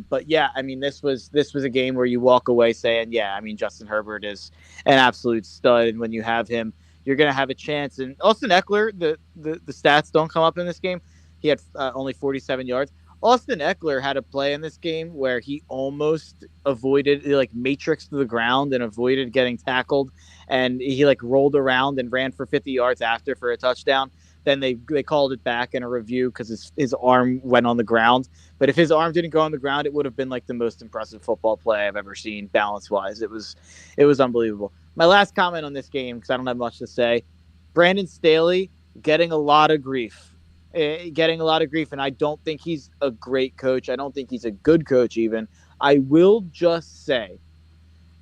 But yeah, I mean, this was a game where you walk away saying, yeah, I mean, Justin Herbert is an absolute stud, and when you have him, you're going to have a chance. And Austin Eckler, the stats don't come up in this game. He had only 47 yards. Austin Eckler had a play in this game where he almost avoided, like, matrix to the ground and avoided getting tackled, and he like rolled around and ran for 50 yards after for a touchdown. Then they called it back in a review because his arm went on the ground. But if his arm didn't go on the ground, it would have been like the most impressive football play I've ever seen balance wise. It was unbelievable. My last comment on this game, because I don't have much to say, Brandon Staley getting a lot of grief getting a lot of grief, and I don't think he's a great coach. I don't think he's a good coach even. I will just say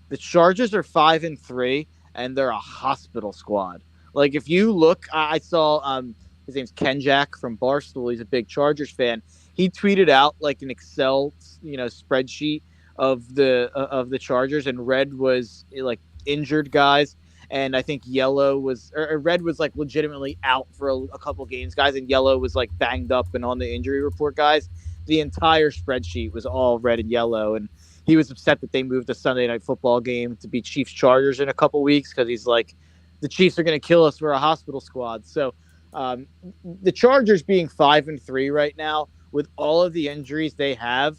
the Chargers are 5-3, and they're a hospital squad. Like if you look, I saw his name's Ken Jack from Barstool. He's a big Chargers fan. He tweeted out like an Excel, spreadsheet of the Chargers, and red was like injured guys, and I think yellow was or red was like legitimately out for a couple games, guys, and yellow was like banged up and on the injury report, guys. The entire spreadsheet was all red and yellow, and he was upset that they moved the Sunday Night Football game to be Chiefs Chargers in a couple weeks because he's like, the Chiefs are going to kill us. We're a hospital squad. So um, the Chargers being 5-3 right now with all of the injuries they have,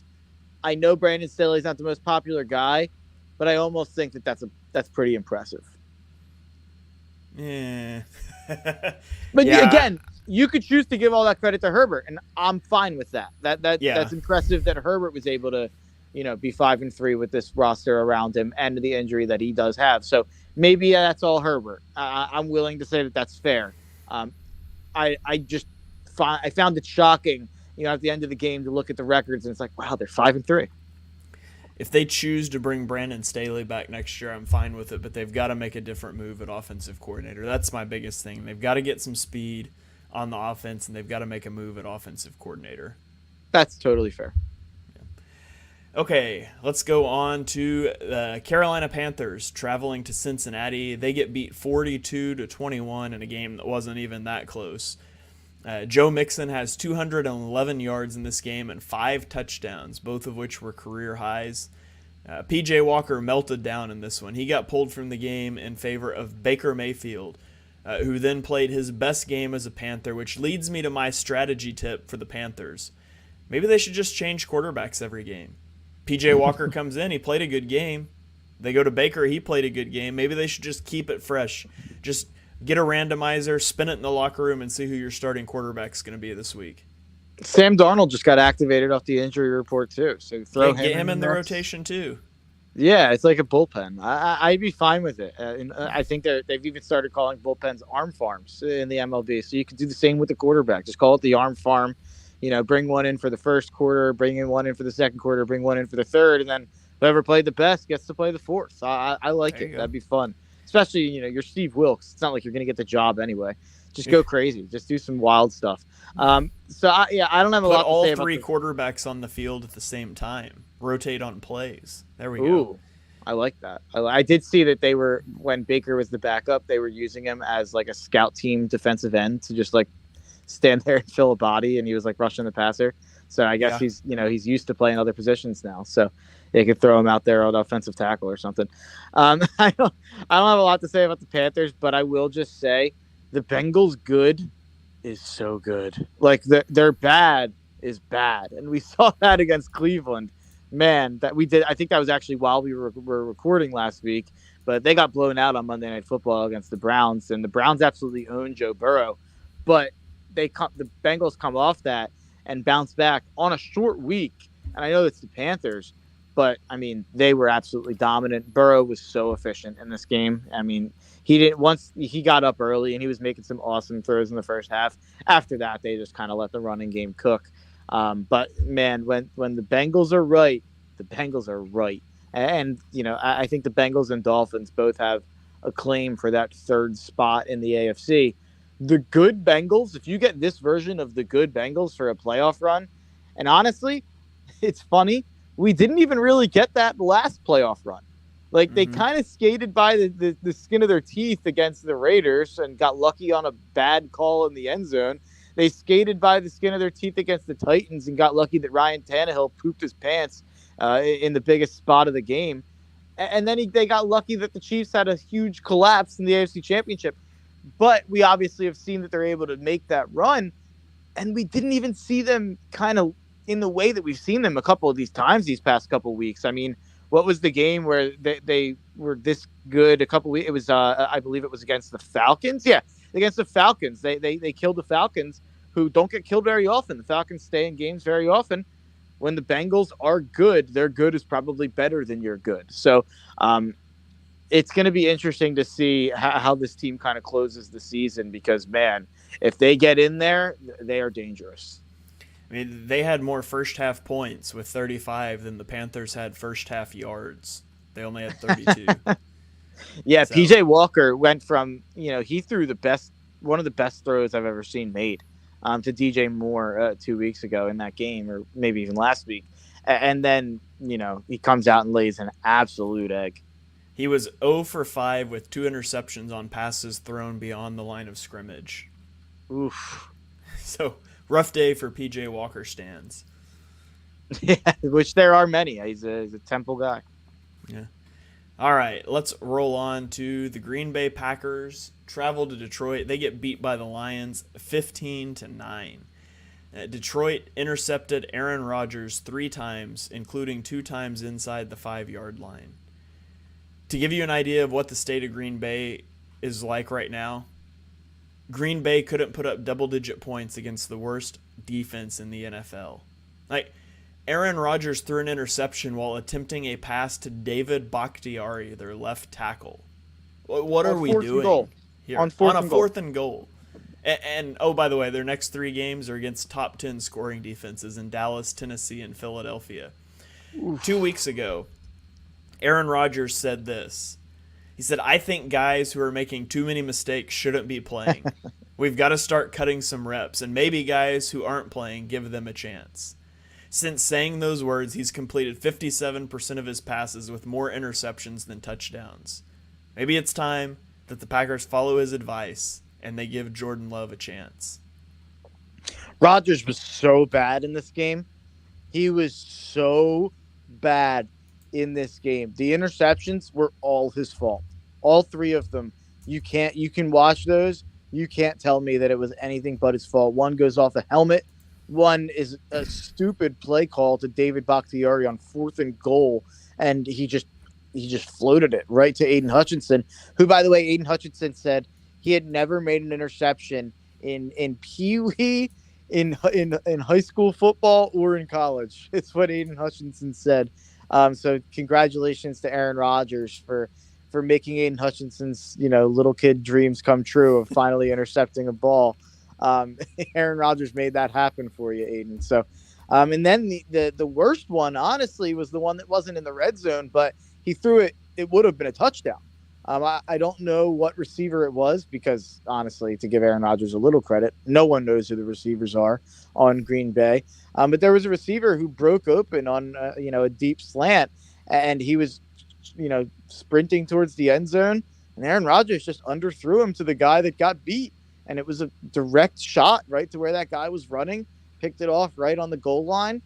I know Brandon Staley's not the most popular guy, but I almost think that that's pretty impressive. Yeah. But Yeah. again, you could choose to give all that credit to Herbert, and I'm fine with that. Yeah. That's impressive that Herbert was able to, be 5-3 with this roster around him and the injury that he does have. So maybe that's all Herbert. I'm willing to say that that's fair. Um, I just I found it shocking, at the end of the game to look at the records and it's like, wow, they're 5-3. If they choose to bring Brandon Staley back next year, I'm fine with it, but they've got to make a different move at offensive coordinator. That's my biggest thing. They've got to get some speed on the offense, and they've got to make a move at offensive coordinator. That's totally fair. Okay, let's go on to the Carolina Panthers traveling to Cincinnati. They get beat 42-21 in a game that wasn't even that close. Joe Mixon has 211 yards in this game and 5 touchdowns, both of which were career highs. PJ Walker melted down in this one. He got pulled from the game in favor of Baker Mayfield, who then played his best game as a Panther, which leads me to my strategy tip for the Panthers. Maybe they should just change quarterbacks every game. PJ Walker comes in, he played a good game. They go to Baker, he played a good game. Maybe they should just keep it fresh. Just get a randomizer, spin it in the locker room, and see who your starting quarterback's going to be this week. Sam Darnold just got activated off the injury report too, so throw Get him in the next. rotation too. Yeah, it's like a bullpen. I'd be fine with it. And I think they've even started calling bullpens arm farms in the MLB. So you could do the same with the quarterback. Just call it the arm farm. Bring one in for the first quarter, bring in one in for the second quarter, bring one in for the third, and then whoever played the best gets to play the fourth. I like it. That'd be fun. Especially, you're Steve Wilkes. It's not like you're going to get the job anyway. Just go crazy. Just do some wild stuff. I don't have a lot to say about all three quarterbacks on the field at the same time. Rotate on plays. There we go. I like that. I did see that they were, when Baker was the backup, they were using him as like a scout team defensive end to just like stand there and fill a body, and he was like rushing the passer. So I guess he's used to playing other positions now. So they could throw him out there on offensive tackle or something. I don't have a lot to say about the Panthers, but I will just say the Bengals good is so good. Like their bad is bad, and we saw that against Cleveland. Man, that we did. I think that was actually while we were recording last week, but they got blown out on Monday Night Football against the Browns, and the Browns absolutely owned Joe Burrow. But the Bengals come off that and bounce back on a short week And I know it's the Panthers, but I mean, they were absolutely dominant. Burrow was so efficient in this game. I mean, he didn't once he got up early and he was making some awesome throws in the first half. After that, they just kind of let the running game cook. But man, when the Bengals are right, the Bengals are right. And I think the Bengals and Dolphins both have a claim for that third spot in the AFC. The good Bengals, if you get this version of the good Bengals for a playoff run, and honestly, it's funny, we didn't even really get that last playoff run. Like they kind of skated by the skin of their teeth against the Raiders and got lucky on a bad call in the end zone. They skated by the skin of their teeth against the Titans and got lucky that Ryan Tannehill pooped his pants in the biggest spot of the game. And then they got lucky that the Chiefs had a huge collapse in the AFC Championship. But we obviously have seen that they're able to make that run. And we didn't even see them kind of in the way that we've seen them a couple of these times these past couple of weeks. I mean, what was the game where they were this good a couple of weeks? It was, I believe it was against the Falcons. Yeah, against the Falcons. They killed the Falcons, who don't get killed very often. The Falcons stay in games very often. When the Bengals are good, their good is probably better than your good. So it's going to be interesting to see how this team kind of closes the season because, man, if they get in there, they are dangerous. I mean, they had more first half points with 35 than the Panthers had first half yards. They only had 32. Yeah, so. PJ Walker went from, he threw one of the best throws I've ever seen made to DJ Moore 2 weeks ago in that game, or maybe even last week. And then, he comes out and lays an absolute egg. He was 0 for 5 with 2 interceptions on passes thrown beyond the line of scrimmage. Oof. So, rough day for PJ Walker stands. Yeah, which there are many. He's a Temple guy. Yeah. All right, let's roll on to the Green Bay Packers. Travel to Detroit. They get beat by the Lions 15-9. Detroit intercepted Aaron Rodgers 3 times, including 2 times inside the 5-yard line. To give you an idea of what the state of Green Bay is like right now, Green Bay couldn't put up double-digit points against the worst defense in the NFL. Like, Aaron Rodgers threw an interception while attempting a pass to David Bakhtiari, their left tackle. What are we doing here? On a fourth and goal. And oh, by the way, their next 3 games are against top 10 scoring defenses in Dallas, Tennessee, and Philadelphia. Oof. 2 weeks ago, Aaron Rodgers said this. He said, "I think guys who are making too many mistakes shouldn't be playing. We've got to start cutting some reps, and maybe guys who aren't playing, give them a chance." Since saying those words, he's completed 57% of his passes with more interceptions than touchdowns. Maybe it's time that the Packers follow his advice and they give Jordan Love a chance. Rodgers was so bad in this game. He was so bad in this game. The interceptions were all his fault. All 3 of them. You can watch those. You can't tell me that it was anything but his fault. One goes off a helmet. One is a stupid play call to David Bakhtiari on 4th and goal, and he just floated it right to Aiden Hutchinson, who, by the way, Aiden Hutchinson said he had never made an interception in Pee-wee, in high school football, or in college. It's what Aiden Hutchinson said. So congratulations to Aaron Rodgers for making Aiden Hutchinson's little kid dreams come true of finally intercepting a ball. Aaron Rodgers made that happen for you, Aiden. So, and then the worst one, honestly, was the one that wasn't in the red zone, but he threw it. It would have been a touchdown. I don't know what receiver it was because, honestly, to give Aaron Rodgers a little credit, no one knows who the receivers are on Green Bay. But there was a receiver who broke open on a deep slant, and he was sprinting towards the end zone, and Aaron Rodgers just underthrew him to the guy that got beat. And it was a direct shot right to where that guy was running, picked it off right on the goal line.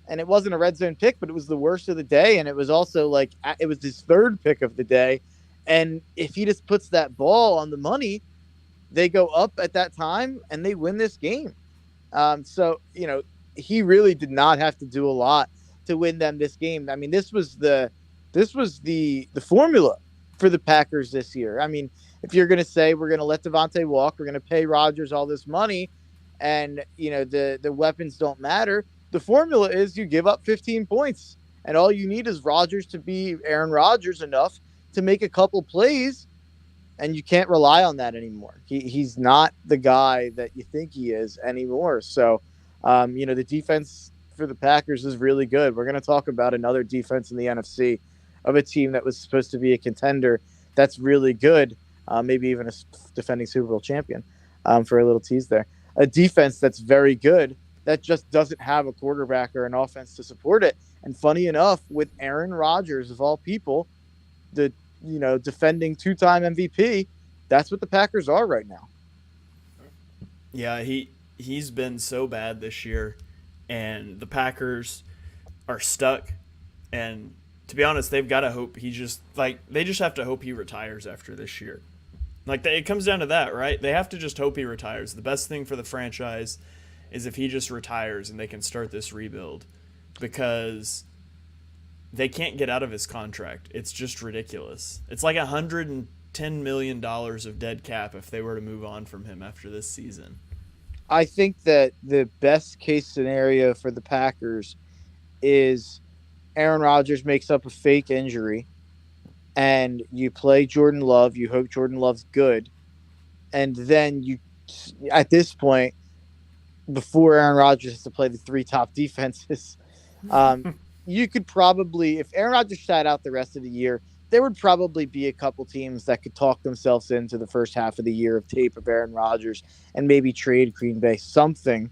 And it wasn't a red zone pick, but it was the worst of the day. And it was also it was his 3rd pick of the day. And if he just puts that ball on the money, they go up at that time and they win this game. So, he really did not have to do a lot to win them this game. I mean, this was the formula for the Packers this year. I mean, if you're going to say we're going to let Devontae walk, we're going to pay Rodgers all this money, and the weapons don't matter, The formula is you give up 15 points, and all you need is Rodgers to be Aaron Rodgers enough to make a couple plays, and you can't rely on that anymore. He's not the guy that you think he is anymore. So, the defense for the Packers is really good. We're going to talk about another defense in the NFC of a team that was supposed to be a contender that's really good, maybe even a defending Super Bowl champion, for a little tease there. A defense that's very good that just doesn't have a quarterback or an offense to support it. And funny enough, with Aaron Rodgers, of all people, the defending two-time MVP, that's what the Packers are right now. Yeah, he's been so bad this year, and the Packers are stuck. And to be honest, they've got to hope they just have to hope he retires after this year. It comes down to that, right? They have to just hope he retires. The best thing for the franchise is if he just retires and they can start this rebuild, because they can't get out of his contract. It's just ridiculous. It's like $110 million of dead cap if they were to move on from him after this season. I think that the best case scenario for the Packers is Aaron Rodgers makes up a fake injury and you play Jordan Love. You hope Jordan Love's good. And then at this point, before Aaron Rodgers has to play the three top defenses, you could probably, if Aaron Rodgers sat out the rest of the year, there would probably be a couple teams that could talk themselves into the first half of the year of tape of Aaron Rodgers and maybe trade Green Bay something.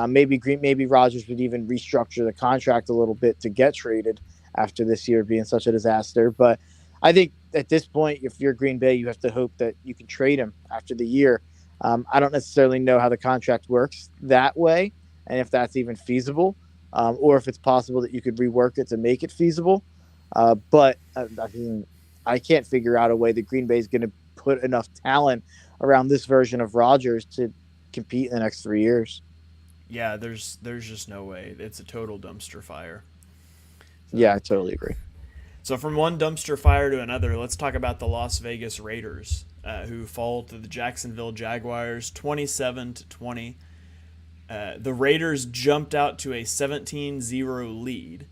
Maybe Rodgers would even restructure the contract a little bit to get traded after this year being such a disaster. But I think at this point, if you're Green Bay, you have to hope that you can trade him after the year. I don't necessarily know how the contract works that way and if that's even feasible, or if it's possible that you could rework it to make it feasible. But I can't figure out a way that Green Bay is going to put enough talent around this version of Rodgers to compete in the next 3 years. Yeah, there's just no way. It's a total dumpster fire. Yeah, I totally agree. So from one dumpster fire to another, let's talk about the Las Vegas Raiders, who fall to the Jacksonville Jaguars 27-20. The Raiders jumped out to a 17-0 lead,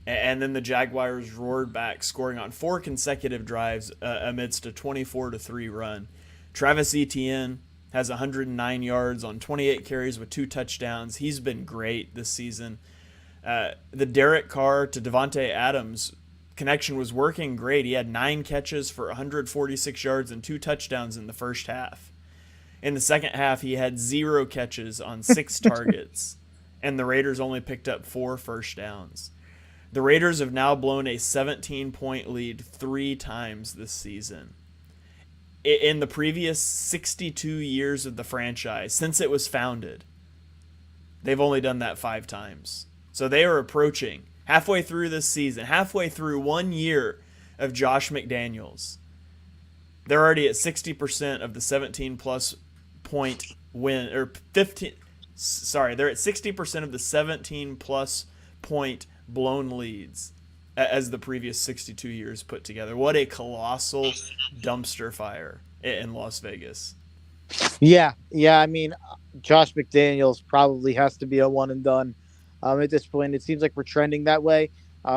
and then the Jaguars roared back, scoring on 4 consecutive drives amidst a 24-3 run. Travis Etienne has 109 yards on 28 carries with 2 touchdowns. He's been great this season. The Derek Carr to Devontae Adams connection was working great. He had 9 catches for 146 yards and 2 touchdowns in the first half. In the second half, he had 0 catches on 6 targets, and the Raiders only picked up 4 first downs. The Raiders have now blown a 17-point lead 3 times this season. In the previous 62 years of the franchise, since it was founded, they've only done that 5 times. So they are approaching halfway through this season, halfway through 1 year of Josh McDaniels. They're already at 60% of the 17-plus point win, or 15. Sorry, they're at 60% of the 17-plus point blown leads as the previous 62 years put together. What a colossal dumpster fire in Las Vegas. Yeah. I mean, Josh McDaniels probably has to be a one and done at this point. It seems like we're trending that way.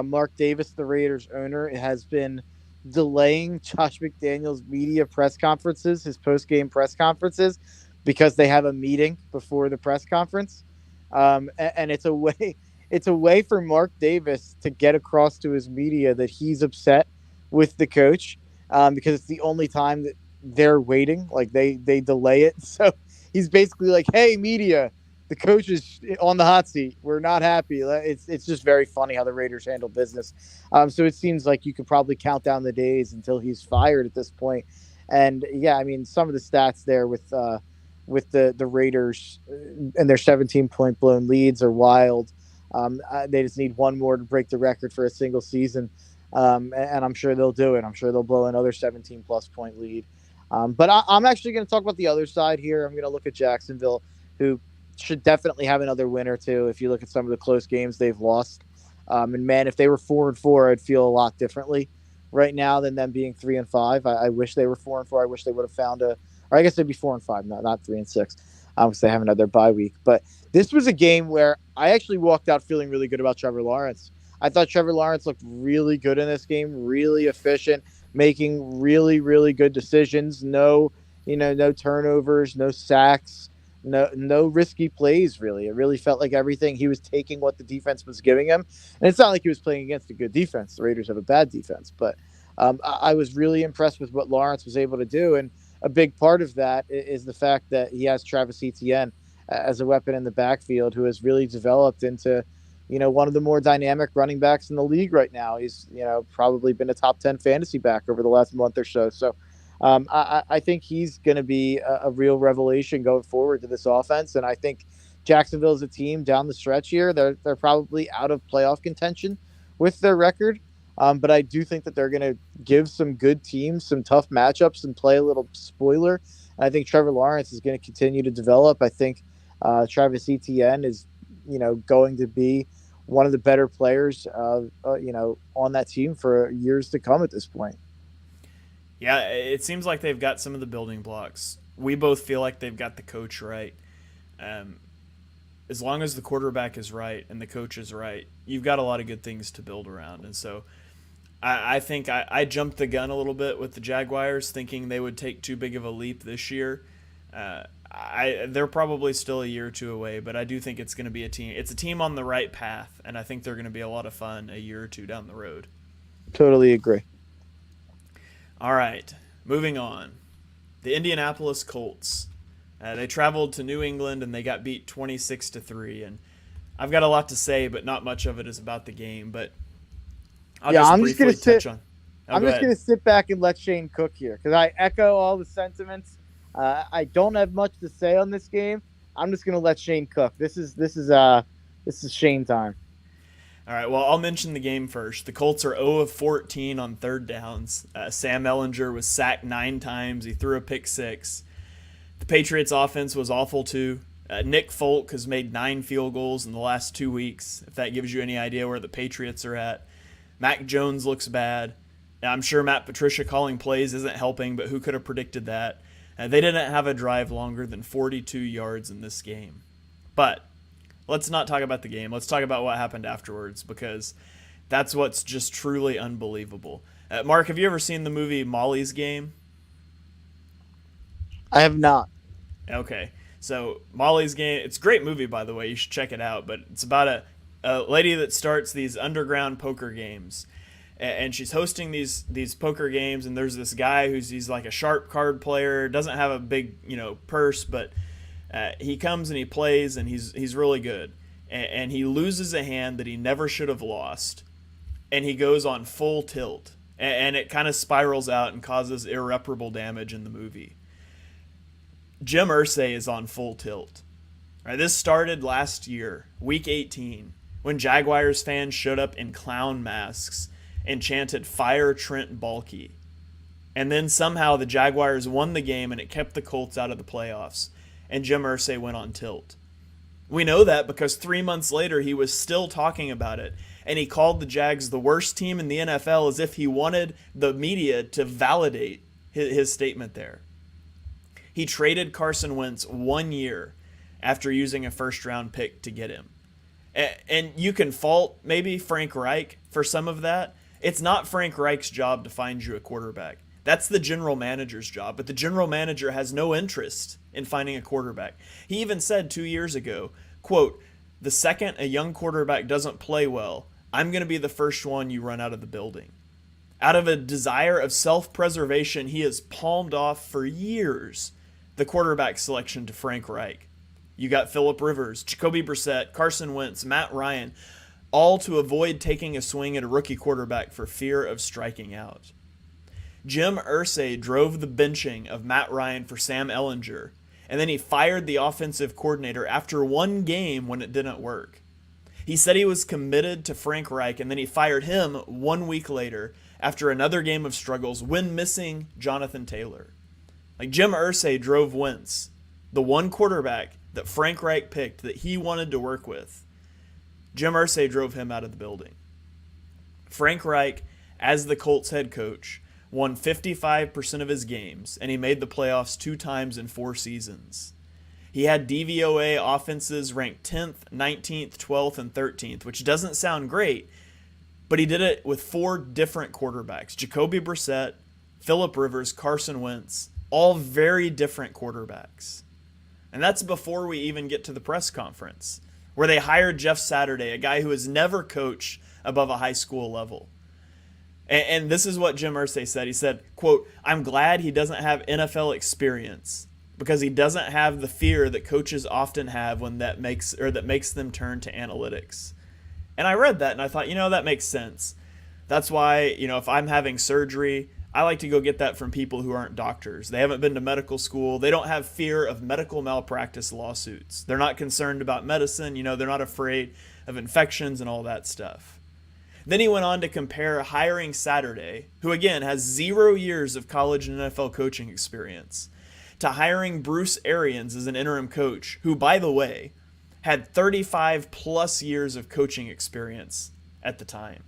Mark Davis, the Raiders owner, has been delaying Josh McDaniels' media press conferences, his post-game press conferences, because they have a meeting before the press conference. And it's a way for Mark Davis to get across to his media that he's upset with the coach, because it's the only time that they're waiting. Like they delay it. So he's basically like, "Hey, media, the coach is on the hot seat. We're not happy." It's just very funny how the Raiders handle business. So it seems like you could probably count down the days until he's fired at this point. And yeah, I mean, some of the stats there with the Raiders and their 17-point blown leads are wild. They just need one more to break the record for a single season. And I'm sure they'll do it. I'm sure they'll blow another 17-plus point lead. But I'm actually going to talk about the other side here. I'm going to look at Jacksonville, who should definitely have another win or two if you look at some of the close games they've lost. And man, if they were 4-4, I'd feel a lot differently right now than them being 3-5. I wish they were 4-4. I wish they would have found or I guess they'd be 4-5, not 3-6. Obviously, they have another bye week. But this was a game where I actually walked out feeling really good about Trevor Lawrence. I thought Trevor Lawrence looked really good in this game, really efficient, making really, really good decisions. No, no turnovers, no sacks, no risky plays. Really, it really felt like everything he was taking what the defense was giving him, and it's not like he was playing against a good defense. The Raiders have a bad defense, but I was really impressed with what Lawrence was able to do, and a big part of that is the fact that he has Travis Etienne as a weapon in the backfield, who has really developed into, one of the more dynamic running backs in the league right now. He's, probably been a top 10 fantasy back over the last month or so. So I think he's going to be a real revelation going forward to this offense. And I think Jacksonville is a team down the stretch here. They're probably out of playoff contention with their record. But I do think that they're going to give some good teams some tough matchups and play a little spoiler. And I think Trevor Lawrence is going to continue to develop. I think Travis Etienne is, going to be one of the better players, on that team for years to come at this point. Yeah, it seems like they've got some of the building blocks. We both feel like they've got the coach right. As long as the quarterback is right and the coach is right, you've got a lot of good things to build around. And so I think I jumped the gun a little bit with the Jaguars, thinking they would take too big of a leap this year. They're probably still a year or two away, but I do think it's going to be a team. It's a team on the right path, and I think they're going to be a lot of fun a year or two down the road. Totally agree. All right, moving on. The Indianapolis Colts. They traveled to New England and they got beat 26-3. And I've got a lot to say, but not much of it is about the game. But I'm just going to sit back and let Shane cook here because I echo all the sentiments. I don't have much to say on this game. I'm just going to let Shane cook. This is Shane time. All right, well, I'll mention the game first. The Colts are 0 of 14 on third downs. Sam Ehlinger was sacked 9 times. He threw a pick 6. The Patriots' offense was awful too. Nick Folk has made 9 field goals in the last 2 weeks, if that gives you any idea where the Patriots are at. Mac Jones looks bad. I'm sure Matt Patricia calling plays isn't helping, but who could have predicted that? They didn't have a drive longer than 42 yards in this game. But let's not talk about the game. Let's talk about what happened afterwards, because that's what's just truly unbelievable. Mark, have you ever seen the movie Molly's Game? I have not. Okay. So Molly's Game, it's a great movie, by the way. You should check it out. But it's about a lady that starts these underground poker games. And she's hosting these poker games, and there's this guy he's like a sharp card player, doesn't have a big purse, but he comes and he plays, and he's really good. And he loses a hand that he never should have lost, and he goes on full tilt, and it kind of spirals out and causes irreparable damage in the movie. Jim Irsay is on full tilt. All right, this started last year, week 18, when Jaguars fans showed up in clown masks and chanted "Fire Trent Baalke." And then somehow the Jaguars won the game, and it kept the Colts out of the playoffs, and Jim Irsay went on tilt. We know that because 3 months later he was still talking about it, and he called the Jags the worst team in the NFL as if he wanted the media to validate his statement there. He traded Carson Wentz 1 year after using a first-round pick to get him. And you can fault maybe Frank Reich for some of that. It's not Frank Reich's job to find you a quarterback. That's the general manager's job, but the general manager has no interest in finding a quarterback. He even said 2 years ago, quote, "The second a young quarterback doesn't play well, I'm going to be the first one you run out of the building." Out of a desire of self-preservation, he has palmed off for years the quarterback selection to Frank Reich. You got Phillip Rivers, Jacoby Brissett, Carson Wentz, Matt Ryan, all to avoid taking a swing at a rookie quarterback for fear of striking out. Jim Irsay drove the benching of Matt Ryan for Sam Ehlinger, and then he fired the offensive coordinator after one game when it didn't work. He said he was committed to Frank Reich, and then he fired him 1 week later after another game of struggles when missing Jonathan Taylor. Like, Jim Irsay drove Wentz, the one quarterback that Frank Reich picked that he wanted to work with. Jim Irsay drove him out of the building. Frank Reich, as the Colts head coach, won 55% of his games, and he made the playoffs 2 times in 4 seasons. He had DVOA offenses ranked 10th, 19th, 12th, and 13th, which doesn't sound great, but he did it with 4 different quarterbacks: Jacoby Brissett, Phillip Rivers, Carson Wentz, all very different quarterbacks. And that's before we even get to the press conference, where they hired Jeff Saturday, a guy who has never coached above a high school level. And this is what Jim Irsay said. He said, quote, "I'm glad he doesn't have NFL experience because he doesn't have the fear that coaches often have when that makes them turn to analytics." And I read that and I thought, that makes sense. That's why, if I'm having surgery, I like to go get that from people who aren't doctors. They haven't been to medical school. They don't have fear of medical malpractice lawsuits. They're not concerned about medicine. They're not afraid of infections and all that stuff. Then he went on to compare hiring Saturday, who again has 0 years of college and NFL coaching experience, to hiring Bruce Arians as an interim coach, who, by the way, had 35 plus years of coaching experience at the time.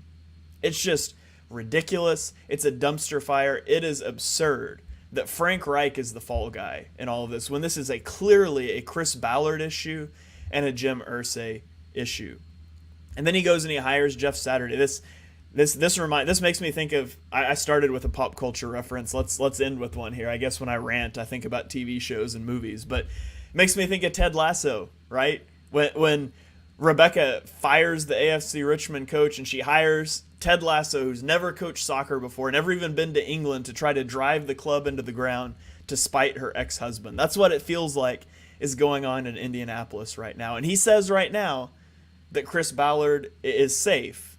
It's just ridiculous. It's a dumpster fire. It is absurd that Frank Reich is the fall guy in all of this, when this is clearly a Chris Ballard issue and a Jim Irsay issue. And then he goes and he hires Jeff Saturday. This makes me think of, I started with a pop culture reference. Let's end with one here. I guess when I rant, I think about TV shows and movies, but it makes me think of Ted Lasso, right? When Rebecca fires the AFC Richmond coach and she hires Ted Lasso, who's never coached soccer before, never even been to England, to try to drive the club into the ground to spite her ex-husband. That's what it feels like is going on in Indianapolis right now. And he says right now that Chris Ballard is safe.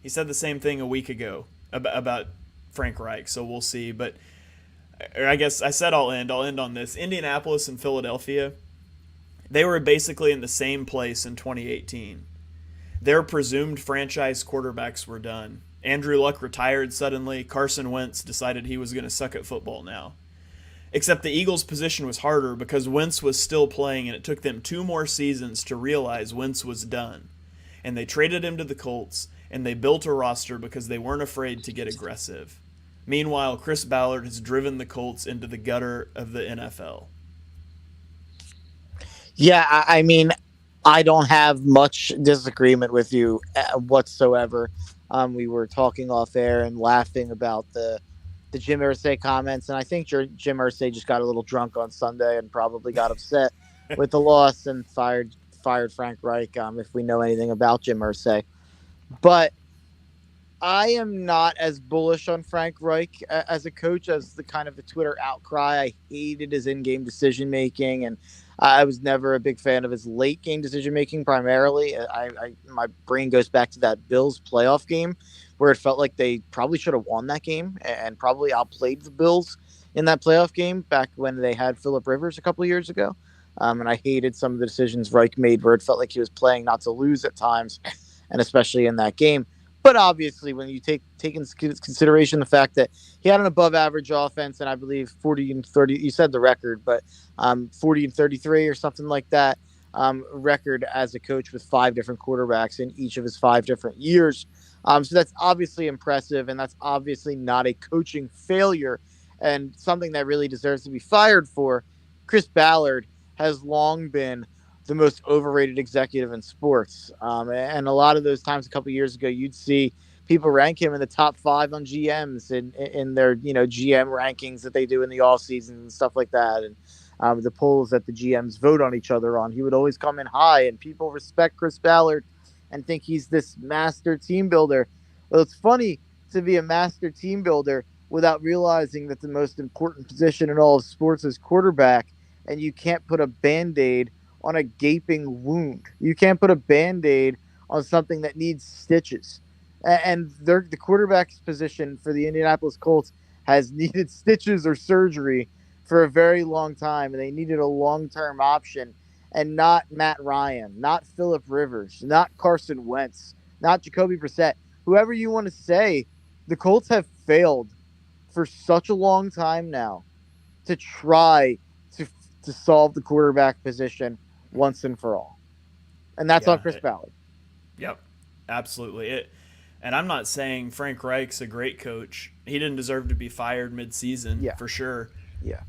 He said the same thing a week ago about Frank Reich, so we'll see. But I guess I said I'll end on this. Indianapolis and Philadelphia, they were basically in the same place in 2018. Their presumed franchise quarterbacks were done. Andrew Luck retired suddenly. Carson Wentz decided he was going to suck at football now. Except the Eagles' position was harder because Wentz was still playing, and it took them 2 more seasons to realize Wentz was done. And they traded him to the Colts, and they built a roster because they weren't afraid to get aggressive. Meanwhile, Chris Ballard has driven the Colts into the gutter of the NFL. Yeah, I mean, I don't have much disagreement with you whatsoever. We were talking off air and laughing about the Jim Irsay comments, and I think Jim Irsay just got a little drunk on Sunday and probably got upset with the loss and fired Frank Reich, if we know anything about Jim Irsay. But I am not as bullish on Frank Reich as a coach as the kind of the Twitter outcry. I hated his in-game decision-making, and I was never a big fan of his late-game decision-making primarily. My brain goes back to that Bills playoff game where it felt like they probably should have won that game and probably outplayed the Bills in that playoff game back when they had Phillip Rivers a couple of years ago. And I hated some of the decisions Reich made where it felt like he was playing not to lose at times, and especially in that game. But obviously, when you take into consideration the fact that he had an above-average offense, and I believe 40 and 30, you said the record, but 40 and 33 or something like that, record as a coach with 5 different quarterbacks in each of his 5 different years. So that's obviously impressive, and that's obviously not a coaching failure and something that really deserves to be fired for. Chris Ballard has long been the most overrated executive in sports. And a lot of those times a couple of years ago, you'd see people rank him in the top 5 on GMs in their, GM rankings that they do in the off season and stuff like that. And the polls that the GMs vote on each other on, he would always come in high, and people respect Chris Ballard and think he's this master team builder. Well, it's funny to be a master team builder without realizing that the most important position in all of sports is quarterback, and you can't put a Band-Aid on a gaping wound. You can't put a Band-Aid on something that needs stitches. And the quarterback's position for the Indianapolis Colts has needed stitches or surgery for a very long time, and they needed a long-term option. And not Matt Ryan, not Phillip Rivers, not Carson Wentz, not Jacoby Brissett. Whoever you want to say, the Colts have failed for such a long time now to try to solve the quarterback position once and for all. And that's on Chris Ballard. Yep, absolutely. And I'm not saying Frank Reich's a great coach. He didn't deserve to be fired mid-season, for sure. Yeah.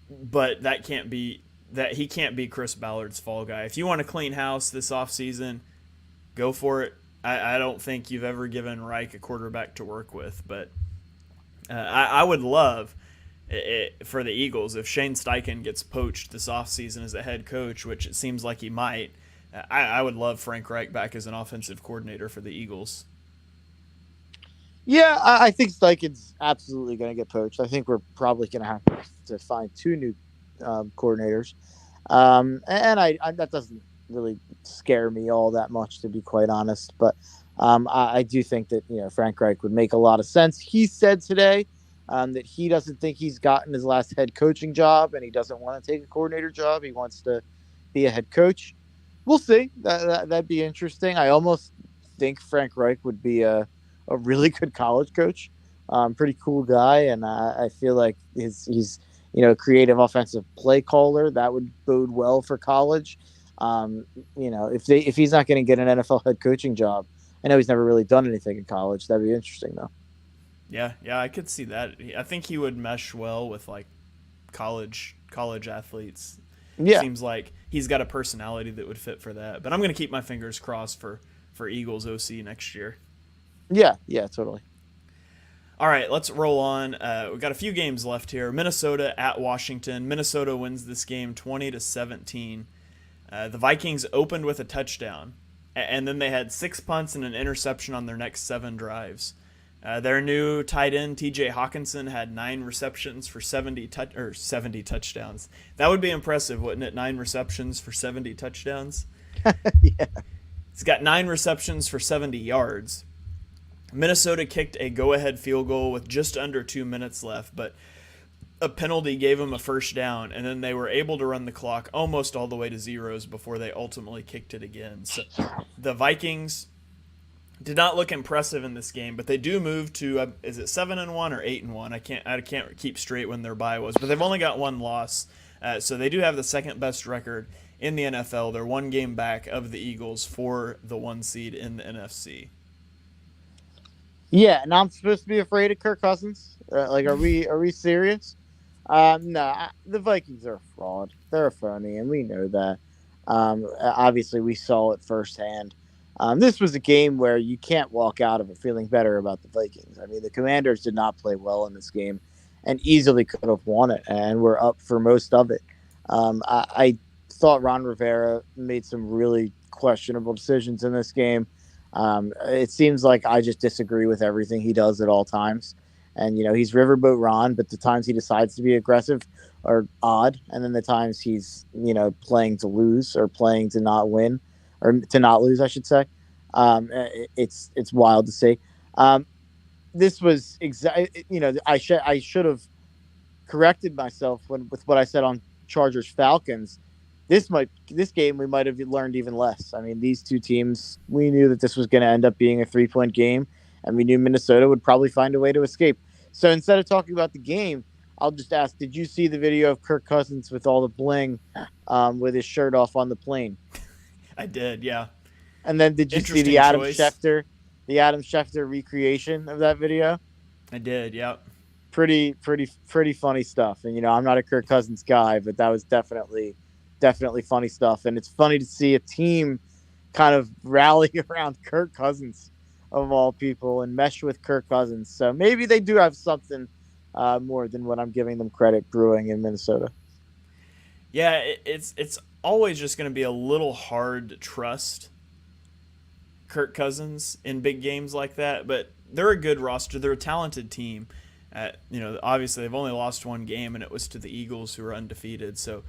but he can't be Chris Ballard's fall guy. If you want to clean house this offseason, go for it. I don't think you've ever given Reich a quarterback to work with, but I would love for the Eagles if Shane Steichen gets poached this offseason as a head coach, which it seems like he might. I would love Frank Reich back as an offensive coordinator for the Eagles. Yeah, I think Steichen's absolutely going to get poached. I think we're probably going to have to find two new coordinators. And that doesn't really scare me all that much, to be quite honest. But I do think that, Frank Reich would make a lot of sense. He said today that he doesn't think he's gotten his last head coaching job, and he doesn't want to take a coordinator job. He wants to be a head coach. We'll see. That'd be interesting. I almost think Frank Reich would be a really good college coach. Pretty cool guy, and I feel like he's creative offensive play caller. That would bode well for college. If he's not going to get an NFL head coaching job, I know he's never really done anything in college. That'd be interesting, though. Yeah, I could see that. I think he would mesh well with like college athletes. Yeah. Seems like he's got a personality that would fit for that. But I'm going to keep my fingers crossed for Eagles OC next year. Yeah, totally. All right, let's roll on. We've got a few games left here. Minnesota at Washington. Minnesota wins this game 20-17. The Vikings opened with a touchdown, and then they had 6 punts and an interception on their next 7 drives. Their new tight end, TJ Hawkinson, had 9 receptions for 70 touchdowns. That would be impressive, wouldn't it? 9 receptions for 70 touchdowns. Yeah. He's got 9 receptions for 70 yards. Minnesota kicked a go-ahead field goal with just under 2 minutes left, but a penalty gave them a first down, and then they were able to run the clock almost all the way to zeros before they ultimately kicked it again. So the Vikings did not look impressive in this game, but they do move to is it 7-1 or 8-1? I can't keep straight when their bye was, but they've only got 1 loss, so they do have the second best record in the NFL. They're 1 game back of the Eagles for the 1 seed in the NFC. Yeah, and I'm supposed to be afraid of Kirk Cousins. Are we serious? No, the Vikings are a fraud. They're a phony, and we know that. Obviously, we saw it firsthand. This was a game where you can't walk out of it feeling better about the Vikings. I mean, the Commanders did not play well in this game and easily could have won it, and were up for most of it. I thought Ron Rivera made some really questionable decisions in this game. It seems like I just disagree with everything he does at all times. And, he's Riverboat Ron, but the times he decides to be aggressive are odd. And then the times he's, playing to lose or playing to not win or to not lose, I should say. It's wild to see. This was I should have corrected myself with what I said on Chargers Falcons. This game we might have learned even less. I mean, these two teams, we knew that this was going to end up being a 3-point game, and we knew Minnesota would probably find a way to escape. So instead of talking about the game, I'll just ask, did you see the video of Kirk Cousins with all the bling with his shirt off on the plane? I did, yeah. And then did you see the Adam Schefter recreation of that video? I did, yeah. Pretty funny stuff. And, I'm not a Kirk Cousins guy, but that was definitely funny stuff. And it's funny to see a team kind of rally around Kirk Cousins of all people and mesh with Kirk Cousins. So maybe they do have something more than what I'm giving them credit brewing in Minnesota. Yeah, it's always just going to be a little hard to trust Kirk Cousins in big games like that, but they're a good roster. They're a talented team. Obviously they've only lost 1 game, and it was to the Eagles, who are undefeated. So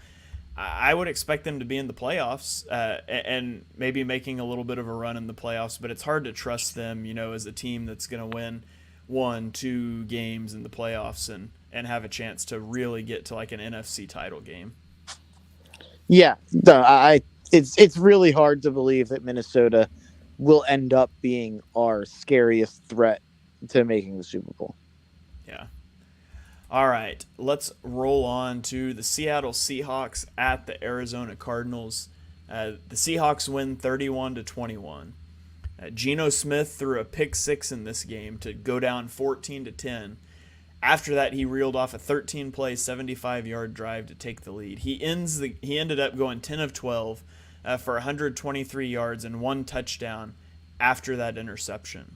I would expect them to be in the playoffs and maybe making a little bit of a run in the playoffs, but it's hard to trust them, as a team that's going to win 1-2 games in the playoffs and have a chance to really get to like an NFC title game. Yeah, it's really hard to believe that Minnesota will end up being our scariest threat to making the Super Bowl. Yeah. All right, let's roll on to the Seattle Seahawks at the Arizona Cardinals. The Seahawks win 31-21. Geno Smith threw a pick 6 in this game to go down 14-10. After that, he reeled off a 13-play, 75-yard drive to take the lead. He ended up going 10 of 12 for 123 yards and one touchdown after that interception.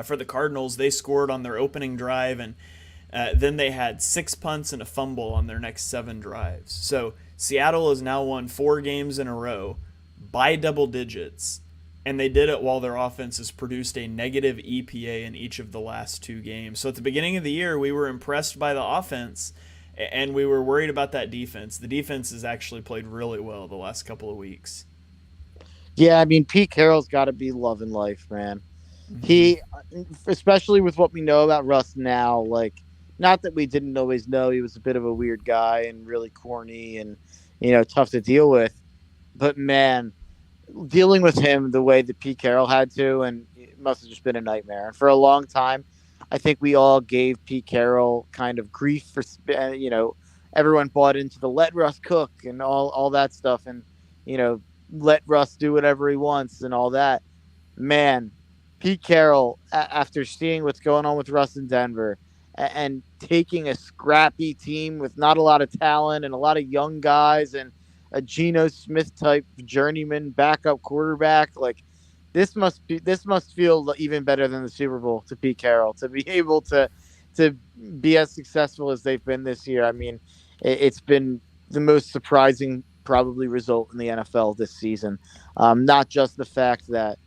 For the Cardinals, they scored on their opening drive, and then they had 6 punts and a fumble on their next 7 drives. So Seattle has now won 4 games in a row by double digits, and they did it while their offense has produced a negative EPA in each of the last 2 games. So at the beginning of the year, we were impressed by the offense, and we were worried about that defense. The defense has actually played really well the last couple of weeks. Yeah, I mean, Pete Carroll's got to be loving life, man. Mm-hmm. He, especially with what we know about Russ now, like, not that we didn't always know he was a bit of a weird guy and really corny and, tough to deal with. But, man, dealing with him the way that Pete Carroll had to, and it must have just been a nightmare. And for a long time, I think we all gave Pete Carroll kind of grief for, everyone bought into the let Russ cook and all that stuff, and, let Russ do whatever he wants and all that. Man, Pete Carroll, after seeing what's going on with Russ in Denver and taking a scrappy team with not a lot of talent and a lot of young guys and a Geno Smith type journeyman backup quarterback, like this must feel even better than the Super Bowl to Pete Carroll to be able to be as successful as they've been this year. I mean, it's been the most surprising probably result in the NFL this season. Not just the fact that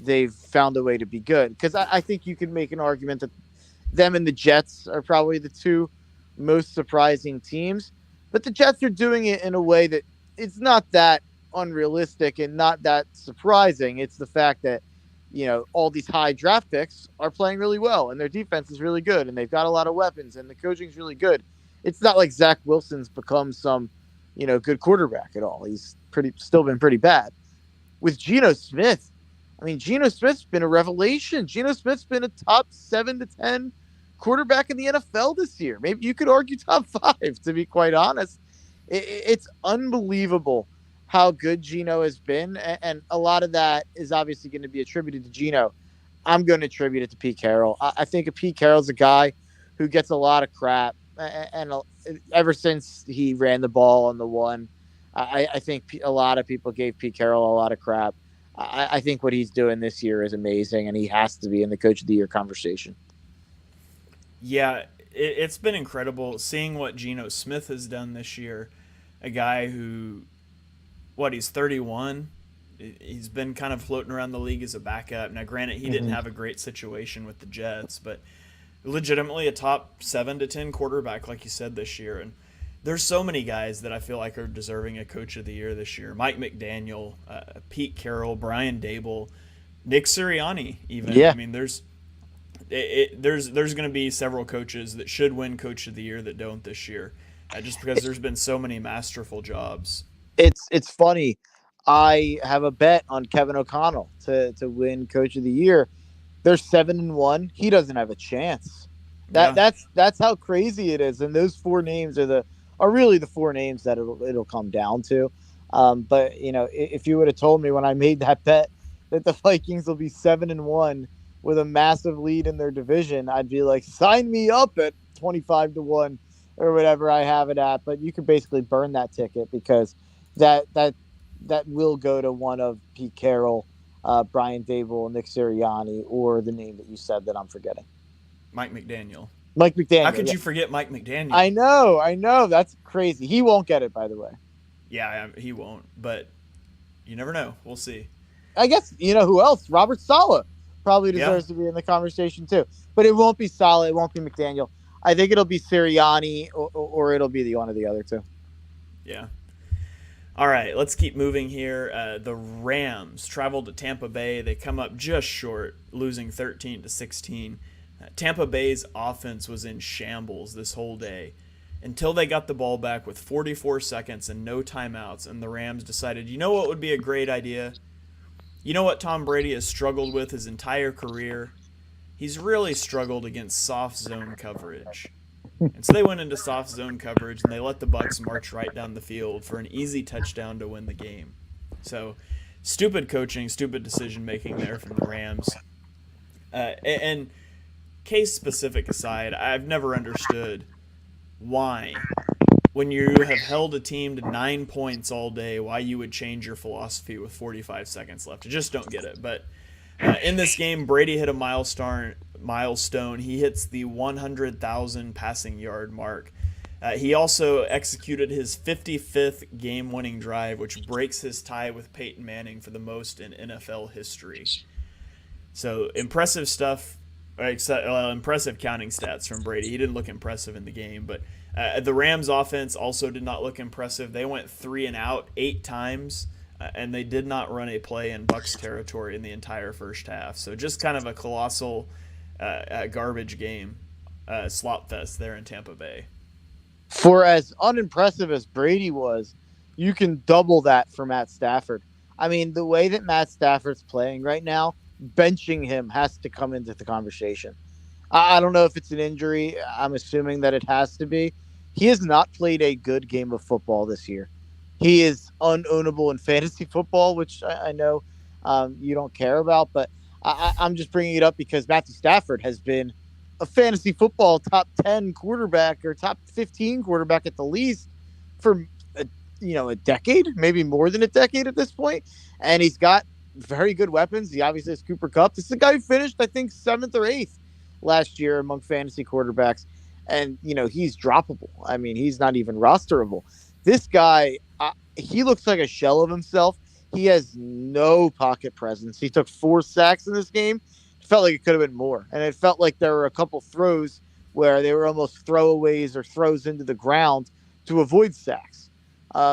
they've found a way to be good, because I think you could make an argument that them and the Jets are probably the 2 most surprising teams, but the Jets are doing it in a way that it's not that unrealistic and not that surprising. It's the fact that, all these high draft picks are playing really well and their defense is really good and they've got a lot of weapons and the coaching's really good. It's not like Zach Wilson's become some, good quarterback at all. He's still been pretty bad. With Geno Smith, I mean, Geno Smith's been a revelation. Geno Smith's been a top 7 to 10 quarterback in the NFL this year. Maybe you could argue top 5, to be quite honest. It's unbelievable how good Geno has been, and a lot of that is obviously going to be attributed to Geno. I'm going to attribute it to Pete Carroll. I think Pete Carroll's a guy who gets a lot of crap, and ever since he ran the ball on the one, I think a lot of people gave Pete Carroll a lot of crap. I think what he's doing this year is amazing, and he has to be in the Coach of the Year conversation. Yeah, it's been incredible seeing what Geno Smith has done this year. A guy who, he's 31. He's been kind of floating around the league as a backup. Now, granted, he didn't have a great situation with the Jets, but legitimately a top 7 to 10 quarterback, like you said, this year. And there's so many guys that I feel like are deserving a Coach of the Year this year. Mike McDaniel, Pete Carroll, Brian Dable, Nick Sirianni, even. Yeah. I mean, there's going to be several coaches that should win Coach of the Year that don't this year, just because there's been so many masterful jobs. It's funny. I have a bet on Kevin O'Connell to win Coach of the Year. They're 7-1. He doesn't have a chance. That's how crazy it is. And those 4 names are really the 4 names that it'll come down to. But if you would have told me when I made that bet that the Vikings will be 7-1 with a massive lead in their division, I'd be like, sign me up at 25-1 or whatever I have it at. But you could basically burn that ticket, because that will go to one of Pete Carroll, Brian Dable, Nick Sirianni, or the name that you said that I'm forgetting. Mike McDaniel. How could you forget Mike McDaniel? I know. That's crazy. He won't get it, by the way. Yeah, he won't. But you never know. We'll see. I guess, who else? Robert Saleh probably deserves to be in the conversation, too. But it won't be Saleh. It won't be McDaniel. I think it'll be Sirianni, or it'll be one of the other two. Yeah. All right, let's keep moving here. The Rams traveled to Tampa Bay. They come up just short, losing 13-16. Tampa Bay's offense was in shambles this whole day until they got the ball back with 44 seconds and no timeouts, and the Rams decided, you know what would be a great idea? You know what Tom Brady has struggled with his entire career? He's really struggled against soft zone coverage. And so they went into soft zone coverage, and they let the Bucs march right down the field for an easy touchdown to win the game. So stupid coaching, stupid decision-making there from the Rams. And case specific aside, I've never understood why, when you have held a team to 9 points all day, why you would change your philosophy with 45 seconds left. I just don't get it. But in this game, Brady hit a milestone. He hits the 100,000 passing yard mark. He also executed his 55th game-winning drive, which breaks his tie with Peyton Manning for the most in NFL history. So impressive stuff. Impressive counting stats from Brady. He didn't look impressive in the game, but the Rams offense also did not look impressive. They went 3 and out 8 times, and they did not run a play in Bucs territory in the entire first half. So just kind of a colossal garbage game, slop fest there in Tampa Bay. For as unimpressive as Brady was, you can double that for Matt Stafford. I mean, the way that Matt Stafford's playing right now, benching him has to come into the conversation. I don't know if it's an injury. I'm assuming that it has to be. He has not played a good game of football this year. He is unownable in fantasy football, which I know you don't care about, but I'm just bringing it up because Matthew Stafford has been a fantasy football top 10 quarterback or top 15 quarterback at the least for a decade, maybe more than a decade at this point. And he's got very good weapons. He obviously has Cooper Kupp. This is a guy who finished, I think, 7th or 8th last year among fantasy quarterbacks. And, he's droppable. I mean, he's not even rosterable. This guy, he looks like a shell of himself. He has no pocket presence. He took 4 sacks in this game. It felt like it could have been more. And it felt like there were a couple throws where they were almost throwaways or throws into the ground to avoid sacks.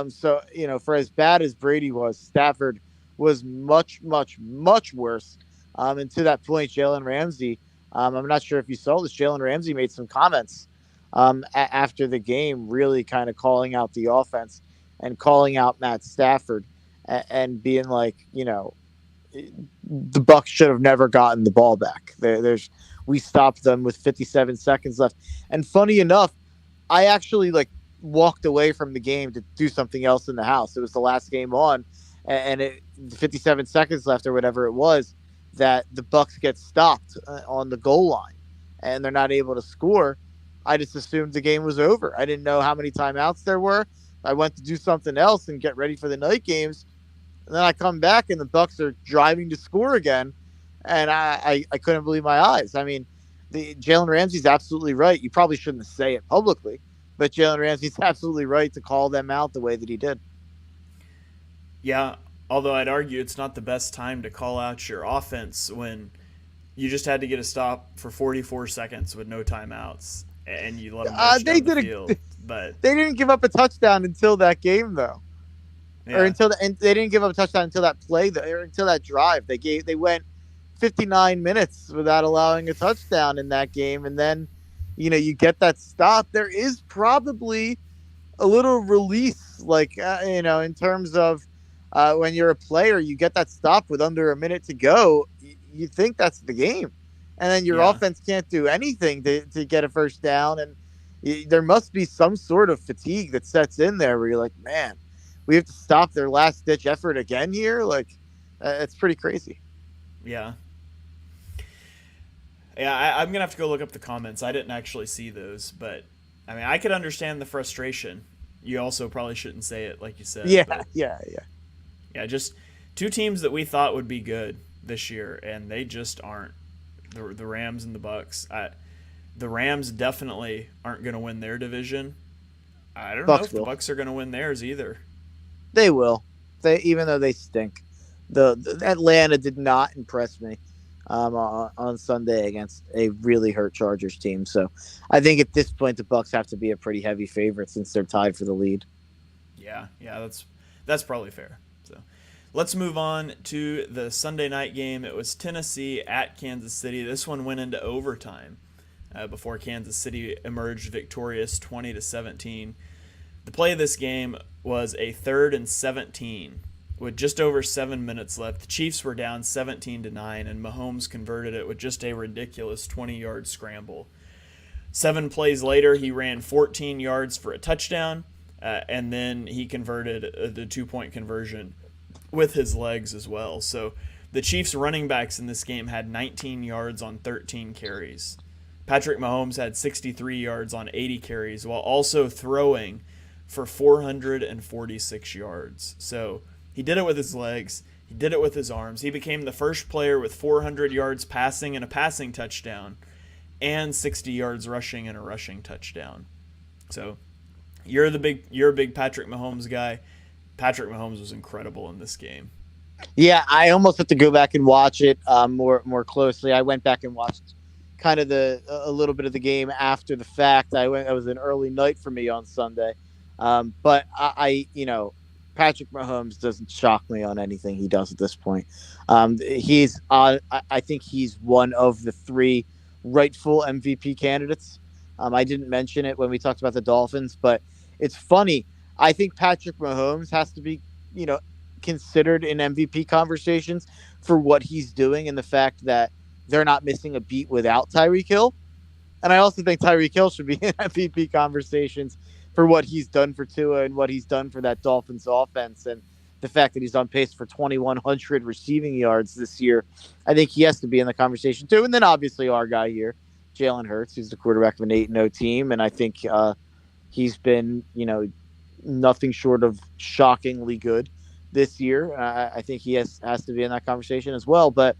So, for as bad as Brady was, Stafford was much, much, much worse. And to that point, Jalen Ramsey, I'm not sure if you saw this, Jalen Ramsey made some comments after the game, really kind of calling out the offense and calling out Matt Stafford and being like, the Bucs should have never gotten the ball back. We stopped them with 57 seconds left. And funny enough, I actually walked away from the game to do something else in the house. It was the last game on, and 57 seconds left or whatever it was, that the Bucs get stopped on the goal line and they're not able to score. I just assumed the game was over. I didn't know how many timeouts there were. I went to do something else and get ready for the night games. And then I come back and the Bucs are driving to score again. And I couldn't believe my eyes. I mean, Jalen Ramsey's absolutely right. You probably shouldn't say it publicly, but Jalen Ramsey's absolutely right to call them out the way that he did. Yeah, although I'd argue it's not the best time to call out your offense when you just had to get a stop for 44 seconds with no timeouts and you let them march down the field. But they didn't give up a touchdown until that game, though. Yeah. And they didn't give up a touchdown until that play, or until that drive. They went 59 minutes without allowing a touchdown in that game, and then you get that stop. There is probably a little release, in terms of when you're a player, you get that stop with under a minute to go. You think that's the game, and then your offense can't do anything to get a first down, and there must be some sort of fatigue that sets in there where you're like, man, we have to stop their last ditch effort again here. It's pretty crazy. Yeah. I'm gonna have to go look up the comments. I didn't actually see those, but I mean, I could understand the frustration. You also probably shouldn't say it, like you said. Yeah. Just two teams that we thought would be good this year, and they just aren't. The Rams and the Bucs. The Rams definitely aren't going to win their division. I don't know if the Bucs are going to win theirs either. They will. Even though they stink. The Atlanta did not impress me on Sunday against a really hurt Chargers team. So I think at this point the Bucs have to be a pretty heavy favorite since they're tied for the lead. Yeah, that's probably fair. So let's move on to the Sunday night game. It was Tennessee at Kansas City. This one went into overtime before Kansas City emerged victorious 20-17. The play of this game was a 3rd and 17 with just over 7 minutes left. The Chiefs were down 17-9, and Mahomes converted it with just a ridiculous 20-yard scramble. 7 plays later, he ran 14 yards for a touchdown, and then he converted the 2-point conversion with his legs as well. So the Chiefs running backs in this game had 19 yards on 13 carries. Patrick Mahomes had 63 yards on 80 carries while also throwing for 446 yards. So he did it with his legs. He did it with his arms. He became the first player with 400 yards passing and a passing touchdown and 60 yards rushing and a rushing touchdown. So you're a big Patrick Mahomes guy. Patrick Mahomes was incredible in this game. Yeah, I almost have to go back and watch it more closely. I went back and watched kind of a little bit of the game after the fact. It was an early night for me on Sunday, but Patrick Mahomes doesn't shock me on anything he does at this point. He's on. I think he's one of the three rightful MVP candidates. I didn't mention it when we talked about the Dolphins, but it's funny. I think Patrick Mahomes has to be, considered in MVP conversations for what he's doing and the fact that they're not missing a beat without Tyreek Hill. And I also think Tyreek Hill should be in MVP conversations for what he's done for Tua and what he's done for that Dolphins offense. And the fact that he's on pace for 2,100 receiving yards this year, I think he has to be in the conversation too. And then obviously our guy here, Jalen Hurts, who's the quarterback of an 8-0 team. And I think he's been, nothing short of shockingly good this year. I think he has to be in that conversation as well. But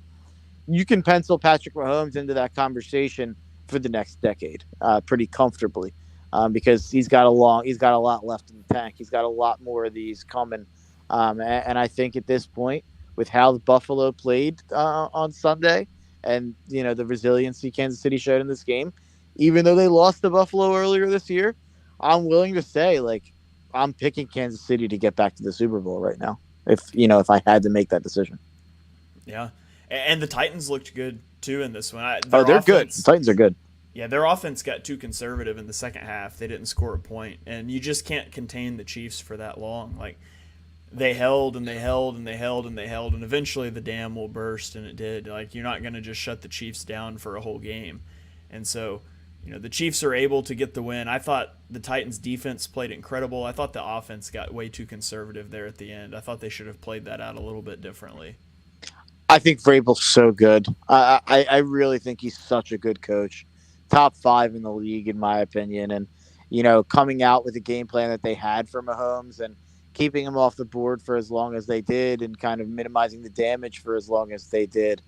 you can pencil Patrick Mahomes into that conversation for the next decade pretty comfortably because he's got a lot left in the tank. He's got a lot more of these coming. And I think at this point, with how the Buffalo played on Sunday and, the resiliency Kansas City showed in this game, even though they lost to Buffalo earlier this year, I'm willing to say, I'm picking Kansas City to get back to the Super Bowl right now. If I had to make that decision. Yeah. And the Titans looked good too in this one. They're good. The Titans are good. Yeah, their offense got too conservative in the second half. They didn't score a point, and you just can't contain the Chiefs for that long. They held and they held and they held and they held, and eventually the dam will burst, and it did. You're not going to just shut the Chiefs down for a whole game. And so, the Chiefs are able to get the win. I thought the Titans' defense played incredible. I thought the offense got way too conservative there at the end. I thought they should have played that out a little bit differently. I think Vrabel's so good. I really think he's such a good coach. Top 5 in the league, in my opinion. And, coming out with a game plan that they had for Mahomes and keeping him off the board for as long as they did and kind of minimizing the damage for as long as they did.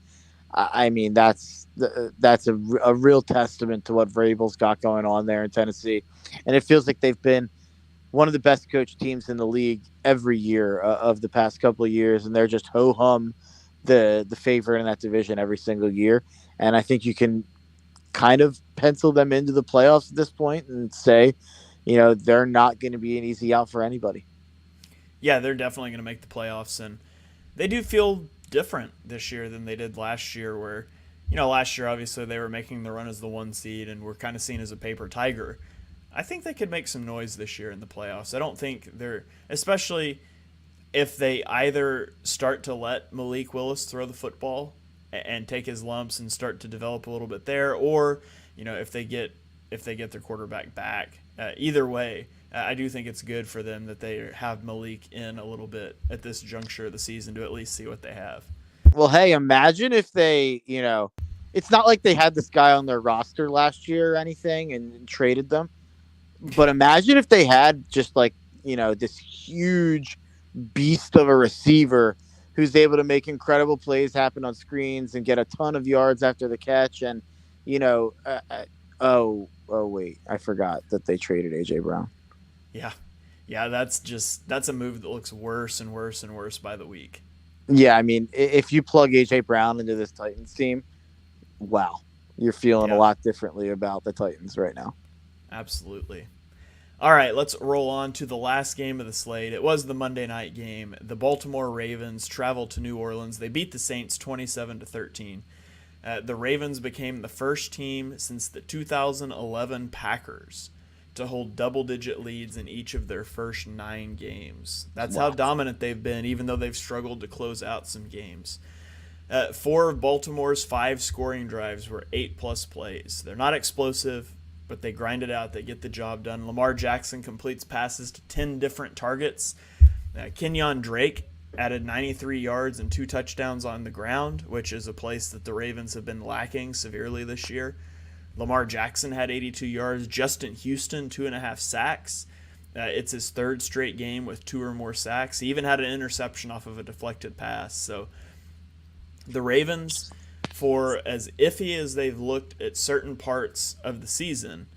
I mean, that's a real testament to what Vrabel's got going on there in Tennessee. And it feels like they've been one of the best coached teams in the league every year of the past couple of years. And they're just ho-hum the favorite in that division every single year. And I think you can kind of pencil them into the playoffs at this point and say, they're not going to be an easy out for anybody. Yeah, they're definitely going to make the playoffs. And they do feel different this year than they did last year, where last year obviously they were making the run as the 1 seed and were kind of seen as a paper tiger. I think they could make some noise this year in the playoffs. I don't think they're, especially if they either start to let Malik Willis throw the football and take his lumps and start to develop a little bit there, or if they get their quarterback back. Either way, I do think it's good for them that they have Malik in a little bit at this juncture of the season to at least see what they have. Well, hey, imagine if they, it's not like they had this guy on their roster last year or anything and traded them. But imagine if they had just this huge beast of a receiver who's able to make incredible plays happen on screens and get a ton of yards after the catch. And, wait, I forgot that they traded A.J. Brown. Yeah, that's a move that looks worse and worse and worse by the week. Yeah, I mean, if you plug A.J. Brown into this Titans team, wow, you're feeling a lot differently about the Titans right now. Absolutely. All right, let's roll on to the last game of the slate. It was the Monday night game. The Baltimore Ravens traveled to New Orleans. They beat the Saints 27-13. The Ravens became the first team since the 2011 Packers to hold double-digit leads in each of their first 9 games. That's how dominant they've been, even though they've struggled to close out some games. 4 of Baltimore's 5 scoring drives were 8-plus plays. They're not explosive, but they grind it out. They get the job done. Lamar Jackson completes passes to 10 different targets. Kenyon Drake added 93 yards and 2 touchdowns on the ground, which is a place that the Ravens have been lacking severely this year. Lamar Jackson had 82 yards. Justin Houston, 2.5 sacks. It's his third straight game with 2 or more sacks. He even had an interception off of a deflected pass. So the Ravens, for as iffy as they've looked at certain parts of the season,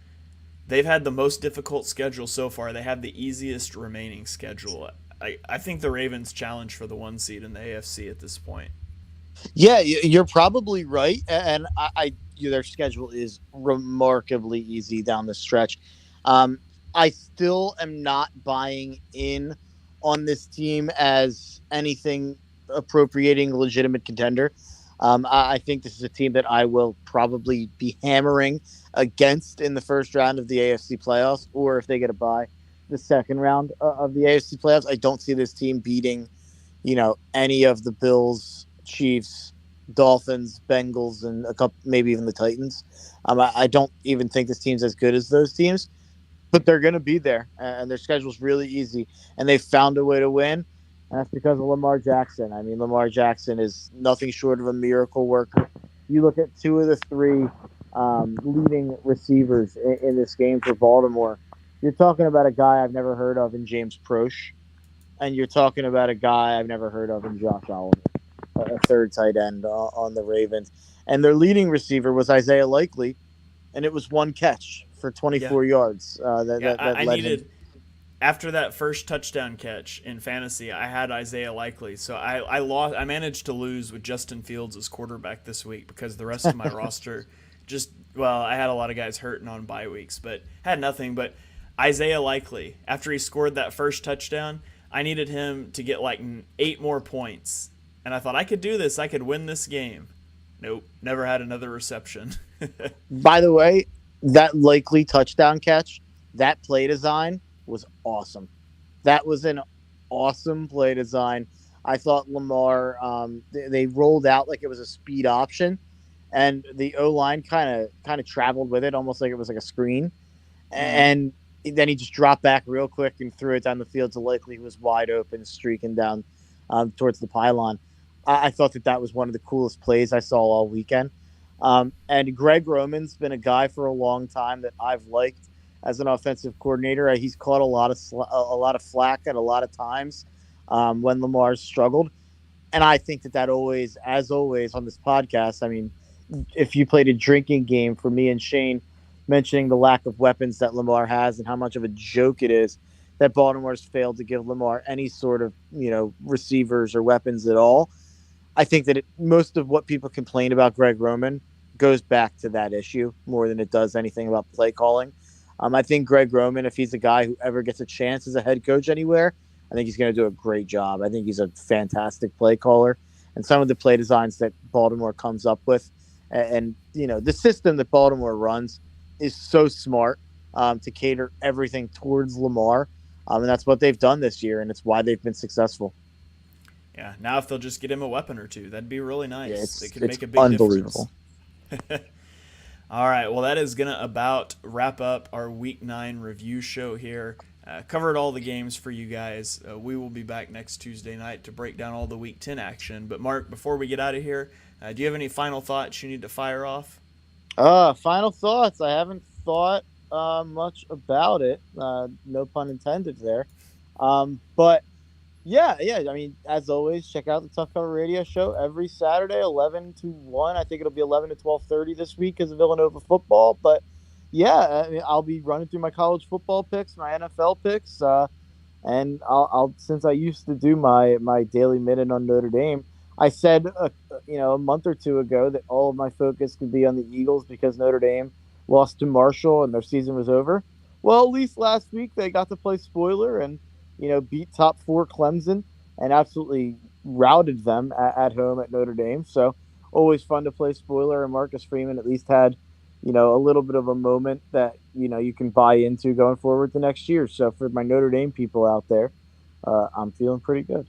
they've had the most difficult schedule so far. They have the easiest remaining schedule. I think the Ravens challenge for the 1 seed in the AFC at this point. Yeah, you're probably right, and their schedule is remarkably easy down the stretch. Um, I still am not buying in on this team as anything appropriating legitimate contender. I think this is a team that I will probably be hammering against in the first round of the AFC playoffs, or if they get a bye, the second round of the AFC playoffs. I don't see this team beating, any of the Bills, Chiefs, Dolphins, Bengals, and a couple, maybe even the Titans. I don't even think this team's as good as those teams, but they're going to be there, and their schedule's really easy, and they found a way to win. And that's because of Lamar Jackson. I mean, Lamar Jackson is nothing short of a miracle worker. You look at 2 of the 3 leading receivers in this game for Baltimore. You're talking about a guy I've never heard of in James Proche, and you're talking about a guy I've never heard of in Josh Allen, a third tight end on the Ravens. And their leading receiver was Isaiah Likely, and it was 1 catch for Yeah. 24 yards I led him. needed after that first touchdown catch in fantasy, I had Isaiah Likely. So I managed to lose with Justin Fields as quarterback this week because the rest of my roster I had a lot of guys hurting on bye weeks, but had nothing but Isaiah Likely. After he scored that first touchdown, I needed him to get like 8 more points. And I thought I could do this. I could win this game. Nope, never had another reception. By the way, that Likely touchdown catch, that play design was awesome. That was an awesome play design. I thought Lamar, they rolled out like it was a speed option, and the O line kind of traveled with it, almost like it was like a screen. And then he just dropped back real quick and threw it down the field to Likely, who was wide open, streaking down towards the pylon. I thought that was one of the coolest plays I saw all weekend. And Greg Roman's been a guy for a long time that I've liked as an offensive coordinator. He's caught a lot of flack at a lot of times when Lamar's struggled, and I think that always, as always on this podcast, I mean, if you played a drinking game for me and Shane, mentioning the lack of weapons that Lamar has and how much of a joke it is that Baltimore's failed to give Lamar any sort of receivers or weapons at all. I think that most of what people complain about Greg Roman goes back to that issue more than it does anything about play calling. I think Greg Roman, if he's a guy who ever gets a chance as a head coach anywhere, I think he's going to do a great job. I think he's a fantastic play caller. And some of the play designs that Baltimore comes up with, and the system that Baltimore runs is so smart to cater everything towards Lamar. And that's what they've done this year, and it's why they've been successful. Yeah, now if they'll just get him a weapon or two, that'd be really nice. Yeah, They could it's make a big unbelievable. difference. All right, well, that is going to about wrap up our Week 9 review show here. Covered all the games for you guys. We will be back next Tuesday night to break down all the Week 10 action. But, Mark, before we get out of here, do you have any final thoughts you need to fire off? Final thoughts. I haven't thought much about it. No pun intended there. But yeah. I mean, as always, check out the Tough Cover Radio Show every Saturday, 11 to 1. I think it'll be 11 to 12:30 this week because of Villanova football. But yeah, I mean, I'll be running through my college football picks, my NFL picks, and I'll since I used to do my daily minute on Notre Dame. I said, a month or two ago that all of my focus could be on the Eagles because Notre Dame lost to Marshall and their season was over. Well, at least last week they got to play spoiler and, beat top 4 Clemson and absolutely routed them at home at Notre Dame. So always fun to play spoiler. And Marcus Freeman at least had, a little bit of a moment that, you can buy into going forward the next year. So for my Notre Dame people out there, I'm feeling pretty good.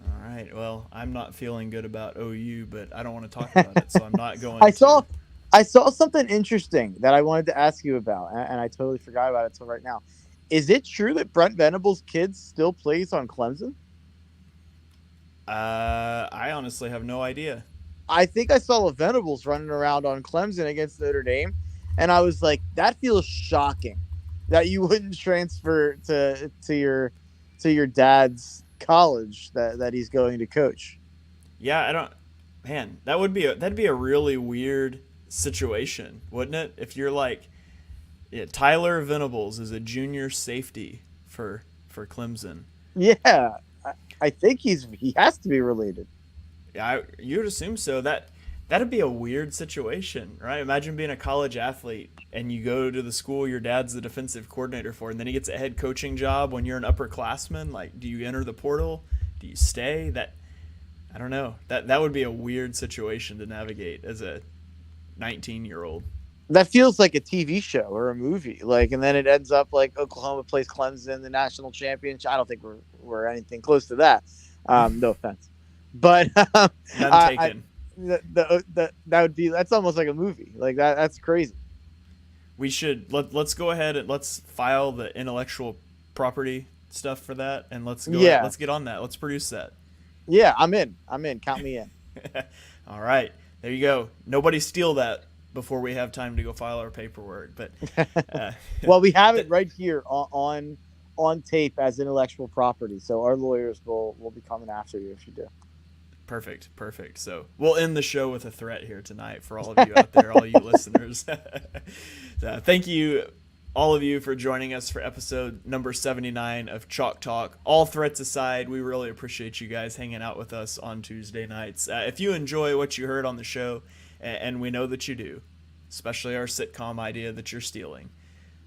All right, well, I'm not feeling good about OU, but I don't want to talk about it, so I'm not going I to. saw something interesting that I wanted to ask you about, and I totally forgot about it till right now. Is it true that Brent Venables' kid still plays on Clemson? I honestly have no idea. I think I saw the Venables running around on Clemson against Notre Dame, and I was like, that feels shocking that you wouldn't transfer to your dad's college that he's going to coach. Yeah, I don't. Man, that'd be a really weird situation, wouldn't it? If you're like, yeah, Tyler Venables is a junior safety for Clemson. Yeah, I think he has to be related. Yeah, you would assume so. That'd be a weird situation, right? Imagine being a college athlete and you go to the school your dad's the defensive coordinator for, and then he gets a head coaching job when you're an upperclassman. Like, do you enter the portal? Do you stay? That I don't know. That would be a weird situation to navigate as a 19-year-old. That feels like a TV show or a movie. Like, and then it ends up like Oklahoma plays Clemson, the national championship. I don't think we're anything close to that. No offense, but None taken. That would be that's almost like a movie. Like that's crazy. We should let's go ahead and let's file the intellectual property stuff for that, and let's go ahead, Yeah, let's get on that. Let's produce that. yeah. I'm in. Count me in. All right, there you go. Nobody steal that before we have time to go file our paperwork. But uh, Well, we have it right here on tape as intellectual property. So our lawyers will be coming after you if you do. perfect, perfect. So we'll end the show with a threat here tonight for all of you out there, all you listeners. Thank you, all of you, for joining us for episode number 79 of Chalk Talk. All threats aside, we really appreciate you guys hanging out with us on Tuesday nights. If you enjoy what you heard on the show, and we know that you do, especially our sitcom idea that you're stealing,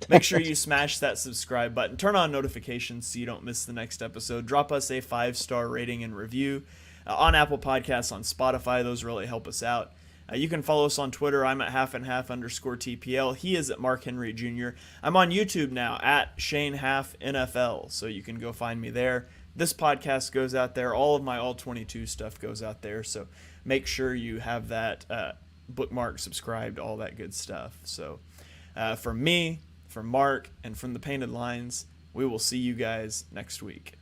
make sure you smash that subscribe button, turn on notifications so you don't miss the next episode. Drop us a 5-star rating and review on Apple Podcasts, on Spotify. Those really help us out. You can follow us on Twitter. I'm at half_TPL. He is at Mark Henry Jr. I'm on YouTube now at Shane Half NFL, so you can go find me there. This podcast goes out there. All of my All 22 stuff goes out there, so make sure you have that bookmark, subscribed, all that good stuff. So from me, from Mark, and from the Painted Lines, we will see you guys next week.